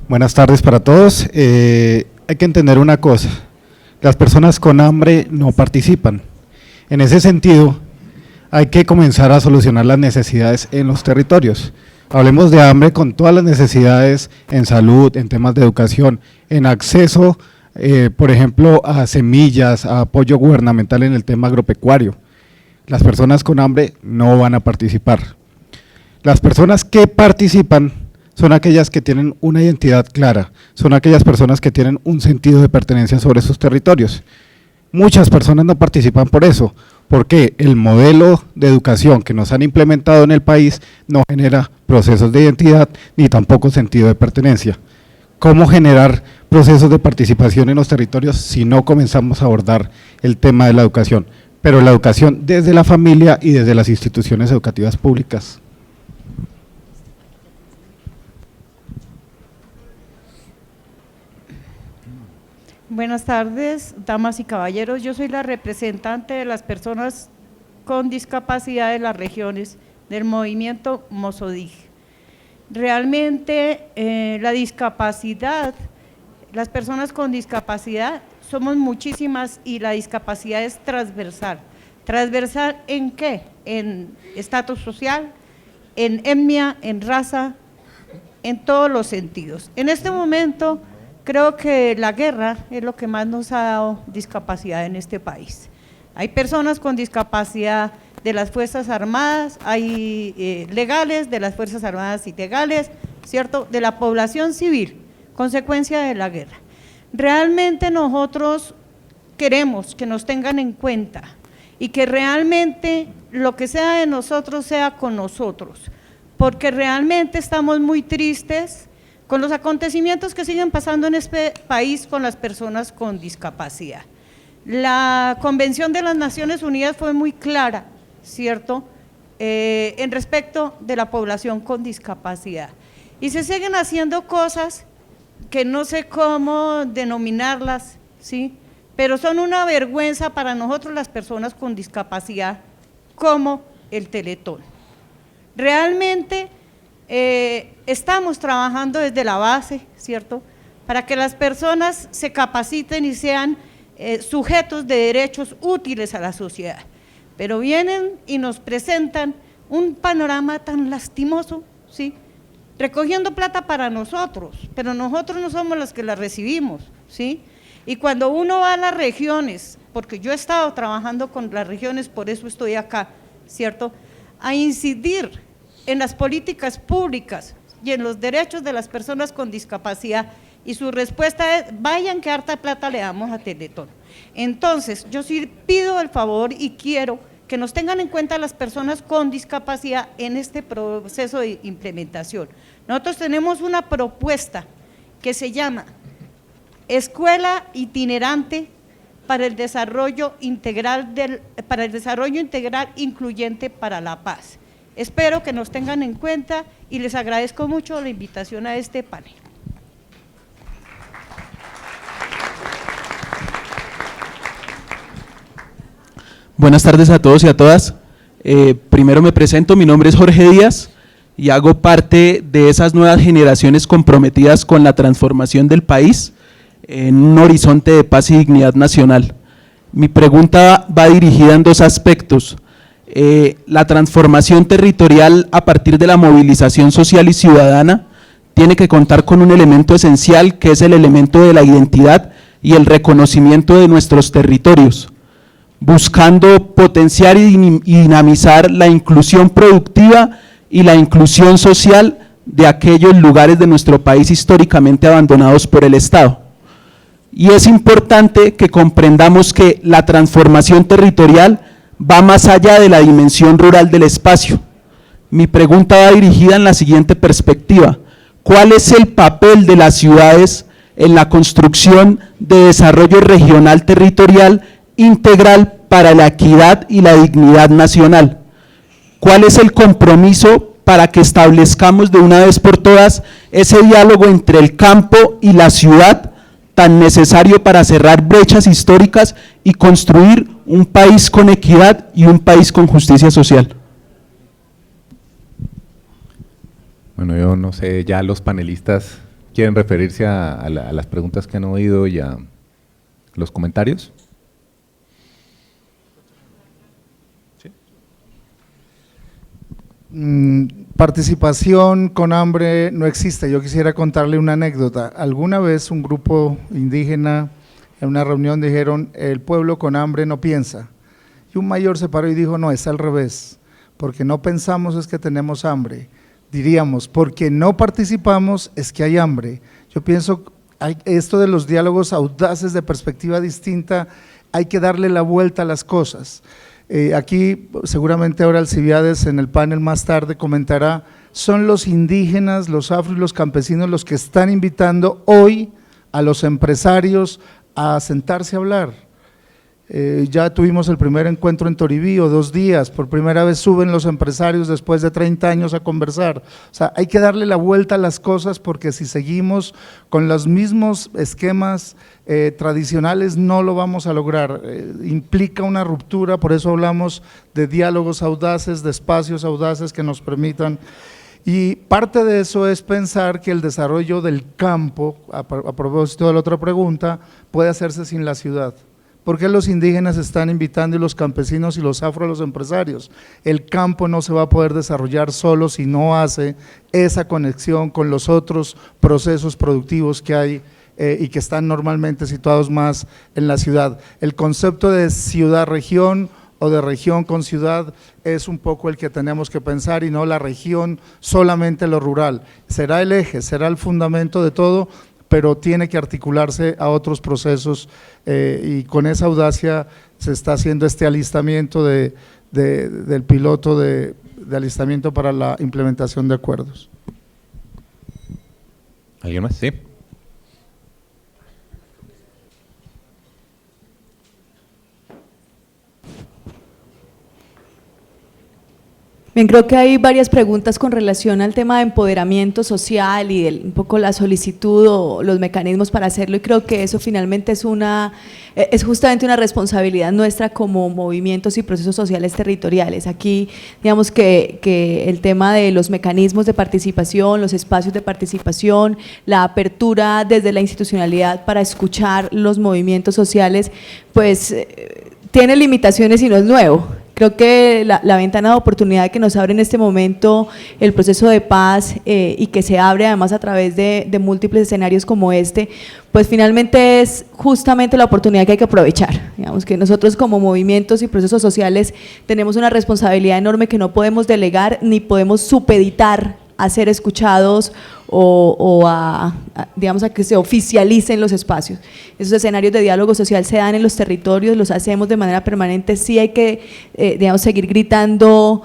Buenas tardes para todos. Hay que entender una cosa, las personas con hambre no participan. En ese sentido, hay que comenzar a solucionar las necesidades en los territorios. Hablemos de hambre con todas las necesidades en salud, en temas de educación, en acceso, por ejemplo, a semillas, a apoyo gubernamental en el tema agropecuario. Las personas con hambre no van a participar. Las personas que participan son aquellas que tienen una identidad clara, son aquellas personas que tienen un sentido de pertenencia sobre sus territorios. Muchas personas no participan por eso, porque el modelo de educación que nos han implementado en el país no genera procesos de identidad ni tampoco sentido de pertenencia. ¿Cómo generar procesos de participación en los territorios si no comenzamos a abordar el tema de la educación? Pero la educación desde la familia y desde las instituciones educativas públicas. Buenas tardes, damas y caballeros. Yo soy la representante de las personas con discapacidad de las regiones del movimiento Mozodig. Realmente la discapacidad, las personas con discapacidad somos muchísimas y la discapacidad es transversal. ¿Transversal en qué? En estatus social, en etnia, en raza, en todos los sentidos. En este momento creo que la guerra es lo que más nos ha dado discapacidad en este país. Hay personas con discapacidad de las Fuerzas Armadas, hay legales de las Fuerzas Armadas ilegales, ¿cierto? De la población civil, consecuencia de la guerra. Realmente nosotros queremos que nos tengan en cuenta y que realmente lo que sea de nosotros sea con nosotros, porque realmente estamos muy tristes con los acontecimientos que siguen pasando en este país con las personas con discapacidad. La Convención de las Naciones Unidas fue muy clara, ¿cierto?, en respecto de la población con discapacidad. Y se siguen haciendo cosas que no sé cómo denominarlas, ¿sí?, pero son una vergüenza para nosotros las personas con discapacidad, como el Teletón. Realmente estamos trabajando desde la base, ¿cierto?, para que las personas se capaciten y sean sujetos de derechos útiles a la sociedad, pero vienen y nos presentan un panorama tan lastimoso, ¿sí?, recogiendo plata para nosotros, pero nosotros no somos los que la recibimos, ¿sí?, Y cuando uno va a las regiones, porque yo he estado trabajando con las regiones, por eso estoy acá, ¿cierto?, a incidir en las políticas públicas y en los derechos de las personas con discapacidad, y su respuesta es, vayan que harta plata le damos a Teletón. Entonces, yo sí pido el favor y quiero que nos tengan en cuenta las personas con discapacidad en este proceso de implementación. Nosotros tenemos una propuesta que se llama Escuela Itinerante para el desarrollo integral incluyente para la paz. Espero que nos tengan en cuenta y les agradezco mucho la invitación a este panel. Buenas tardes a todos y a todas. Primero me presento, mi nombre es Jorge Díaz y hago parte de esas nuevas generaciones comprometidas con la transformación del país en un horizonte de paz y dignidad nacional. Mi pregunta va dirigida en dos aspectos. La transformación territorial a partir de la movilización social y ciudadana tiene que contar con un elemento esencial, que es el elemento de la identidad y el reconocimiento de nuestros territorios, buscando potenciar y dinamizar la inclusión productiva y la inclusión social de aquellos lugares de nuestro país históricamente abandonados por el Estado. Y es importante que comprendamos que la transformación territorial va más allá de la dimensión rural del espacio. Mi pregunta va dirigida en la siguiente perspectiva: ¿cuál es el papel de las ciudades en la construcción de desarrollo regional territorial integral para la equidad y la dignidad nacional? ¿Cuál es el compromiso para que establezcamos de una vez por todas ese diálogo entre el campo y la ciudad, tan necesario para cerrar brechas históricas y construir un país con equidad y un país con justicia social? Bueno, yo no sé, ya los panelistas quieren referirse a las preguntas que han oído y a los comentarios. Participación con hambre no existe. Yo quisiera contarle una anécdota. Alguna vez un grupo indígena en una reunión dijeron, el pueblo con hambre no piensa, y un mayor se paró y dijo, no, es al revés, porque no pensamos es que tenemos hambre, diríamos, porque no participamos es que hay hambre. Yo pienso, esto de los diálogos audaces de perspectiva distinta, hay que darle la vuelta a las cosas. Aquí seguramente ahora Alcibiades en el panel más tarde comentará, son los indígenas, los afro y los campesinos los que están invitando hoy a los empresarios a sentarse a hablar. Ya tuvimos el primer encuentro en Toribío, 2 días, por primera vez suben los empresarios después de 30 años a conversar. O sea, hay que darle la vuelta a las cosas, porque si seguimos con los mismos esquemas tradicionales no lo vamos a lograr. Implica una ruptura, por eso hablamos de diálogos audaces, de espacios audaces que nos permitan. Y parte de eso es pensar que el desarrollo del campo, a propósito de la otra pregunta, puede hacerse sin la ciudad. ¿Por qué los indígenas están invitando y los campesinos y los afro a los empresarios? El campo no se va a poder desarrollar solo si no hace esa conexión con los otros procesos productivos que hay y que están normalmente situados más en la ciudad. El concepto de ciudad-región o de región con ciudad es un poco el que tenemos que pensar, y no la región solamente lo rural. Será el eje, será el fundamento de todo, pero tiene que articularse a otros procesos y con esa audacia se está haciendo este alistamiento del piloto de alistamiento para la implementación de acuerdos. ¿Alguien más? Sí. Bien, creo que hay varias preguntas con relación al tema de empoderamiento social y un poco la solicitud o los mecanismos para hacerlo, y creo que eso finalmente es justamente una responsabilidad nuestra como movimientos y procesos sociales territoriales. Aquí digamos que el tema de los mecanismos de participación, los espacios de participación, la apertura desde la institucionalidad para escuchar los movimientos sociales, pues tiene limitaciones y no es nuevo. Creo que la ventana de oportunidad que nos abre en este momento el proceso de paz y que se abre además a través de múltiples escenarios como este, pues finalmente es justamente la oportunidad que hay que aprovechar. Digamos que nosotros como movimientos y procesos sociales tenemos una responsabilidad enorme que no podemos delegar ni podemos supeditar a ser escuchados o digamos, a que se oficialicen los espacios. Esos escenarios de diálogo social se dan en los territorios, los hacemos de manera permanente, sí hay que digamos, seguir gritando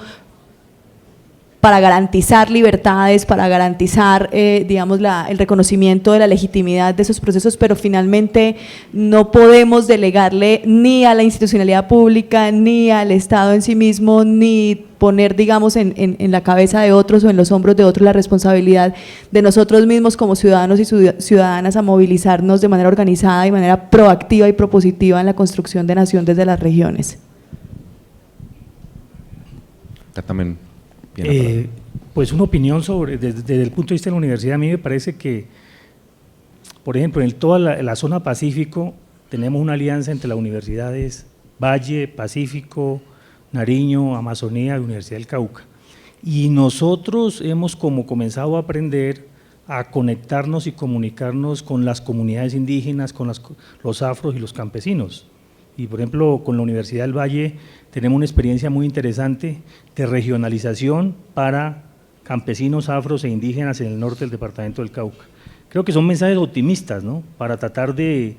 para garantizar libertades, para garantizar digamos, el reconocimiento de la legitimidad de esos procesos, pero finalmente no podemos delegarle ni a la institucionalidad pública, ni al Estado en sí mismo, ni poner, digamos, en la cabeza de otros o en los hombros de otros la responsabilidad de nosotros mismos como ciudadanos y ciudadanas a movilizarnos de manera organizada y de manera proactiva y propositiva en la construcción de nación desde las regiones. También pues una opinión sobre, desde el punto de vista de la universidad, a mí me parece que, por ejemplo, en toda la zona Pacífico tenemos una alianza entre las universidades Valle, Pacífico, Nariño, Amazonía y Universidad del Cauca. Y nosotros hemos como comenzado a aprender a conectarnos y comunicarnos con las comunidades indígenas, con los afros y los campesinos. Y por ejemplo, con la Universidad del Valle tenemos una experiencia muy interesante de regionalización para campesinos afros e indígenas en el norte del departamento del Cauca. Creo que son mensajes optimistas, ¿no?, para tratar de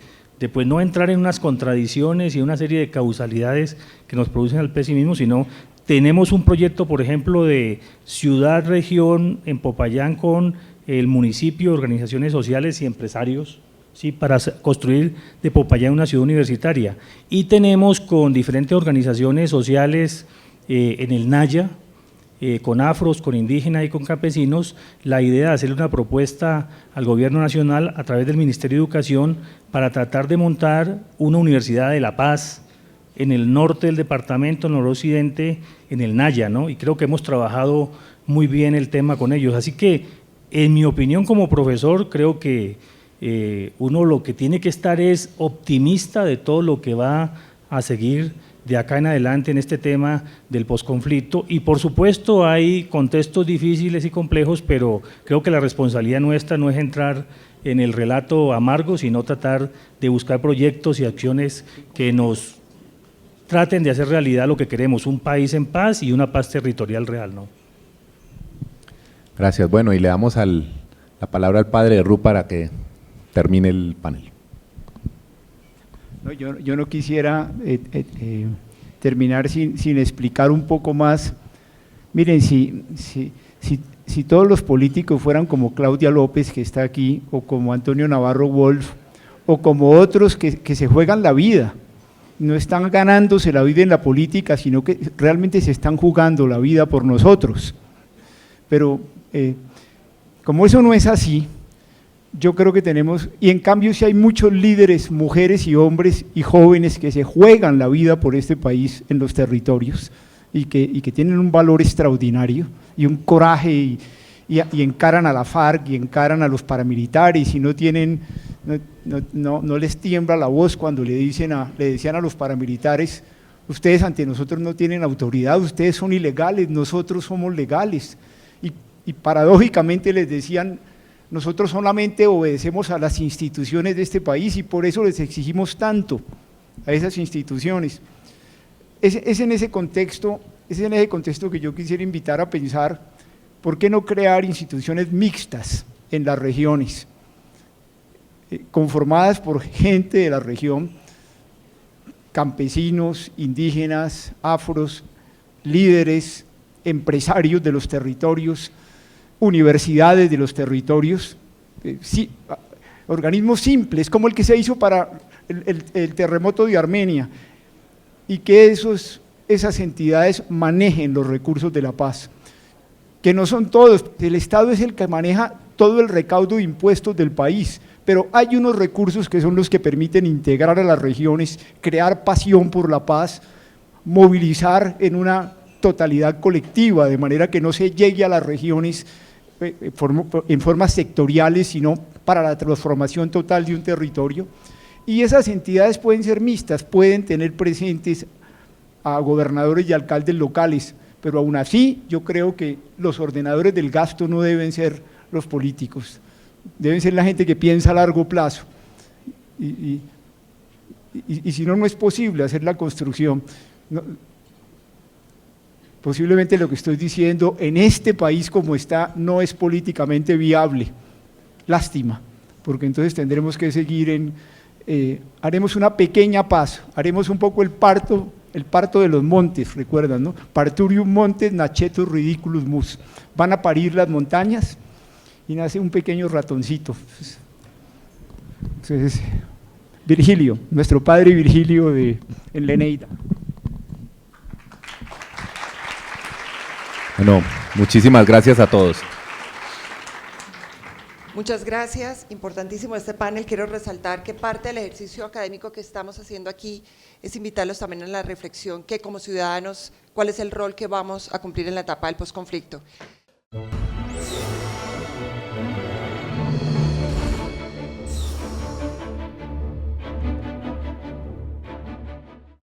pues no entrar en unas contradicciones y una serie de causalidades que nos producen el pesimismo, sino tenemos un proyecto, por ejemplo, de ciudad-región en Popayán con el municipio, organizaciones sociales y empresarios, ¿sí?, para construir de Popayán una ciudad universitaria. Y tenemos con diferentes organizaciones sociales en el Naya, con afros, con indígenas y con campesinos, la idea de hacerle una propuesta al gobierno nacional a través del Ministerio de Educación para tratar de montar una universidad de La Paz en el norte del departamento, noroccidente, en el Naya, ¿no? Y creo que hemos trabajado muy bien el tema con ellos. Así que, en mi opinión como profesor, creo que uno lo que tiene que estar es optimista de todo lo que va a seguir de acá en adelante en este tema del posconflicto, y por supuesto hay contextos difíciles y complejos, pero creo que la responsabilidad nuestra no es entrar en el relato amargo, sino tratar de buscar proyectos y acciones que nos traten de hacer realidad lo que queremos, un país en paz y una paz territorial real, ¿no? Gracias. Bueno, y le damos la palabra al padre de Ru para que termine el panel. No, yo no quisiera terminar sin explicar un poco más. Miren, si todos los políticos fueran como Claudia López, que está aquí, o como Antonio Navarro Wolf, o como otros que se juegan la vida, no están ganándose la vida en la política, sino que realmente se están jugando la vida por nosotros. Pero como eso no es así, yo creo que tenemos, y en cambio sí hay muchos líderes, mujeres y hombres y jóvenes que se juegan la vida por este país en los territorios y que tienen un valor extraordinario y un coraje y encaran a la FARC y encaran a los paramilitares y no les tiembla la voz cuando le decían a los paramilitares: ustedes ante nosotros no tienen autoridad, ustedes son ilegales, nosotros somos legales. Y paradójicamente les decían: nosotros solamente obedecemos a las instituciones de este país y por eso les exigimos tanto a esas instituciones. Es en ese contexto que yo quisiera invitar a pensar, ¿por qué no crear instituciones mixtas en las regiones, conformadas por gente de la región, campesinos, indígenas, afros, líderes, empresarios de los territorios, universidades de los territorios, organismos simples como el que se hizo para el terremoto de Armenia, y que esas entidades manejen los recursos de la paz, que no son todos, el Estado es el que maneja todo el recaudo de impuestos del país, pero hay unos recursos que son los que permiten integrar a las regiones, crear pasión por la paz, movilizar en una totalidad colectiva, de manera que no se llegue a las regiones en formas sectoriales, sino para la transformación total de un territorio. Y esas entidades pueden ser mixtas, pueden tener presentes a gobernadores y alcaldes locales, pero aún así yo creo que los ordenadores del gasto no deben ser los políticos, deben ser la gente que piensa a largo plazo. Y si no, no es posible hacer la construcción. No, posiblemente lo que estoy diciendo en este país como está no es políticamente viable. Lástima, porque entonces tendremos que seguir haremos una pequeña paso, haremos un poco el parto de los montes, recuerdan, ¿no? Parturium montes nascetur ridiculus mus. Van a parir las montañas y nace un pequeño ratoncito. Entonces, Virgilio, nuestro padre Virgilio en la Eneida. Bueno, muchísimas gracias a todos. Muchas gracias, importantísimo este panel. Quiero resaltar que parte del ejercicio académico que estamos haciendo aquí es invitarlos también a la reflexión que como ciudadanos, cuál es el rol que vamos a cumplir en la etapa del posconflicto.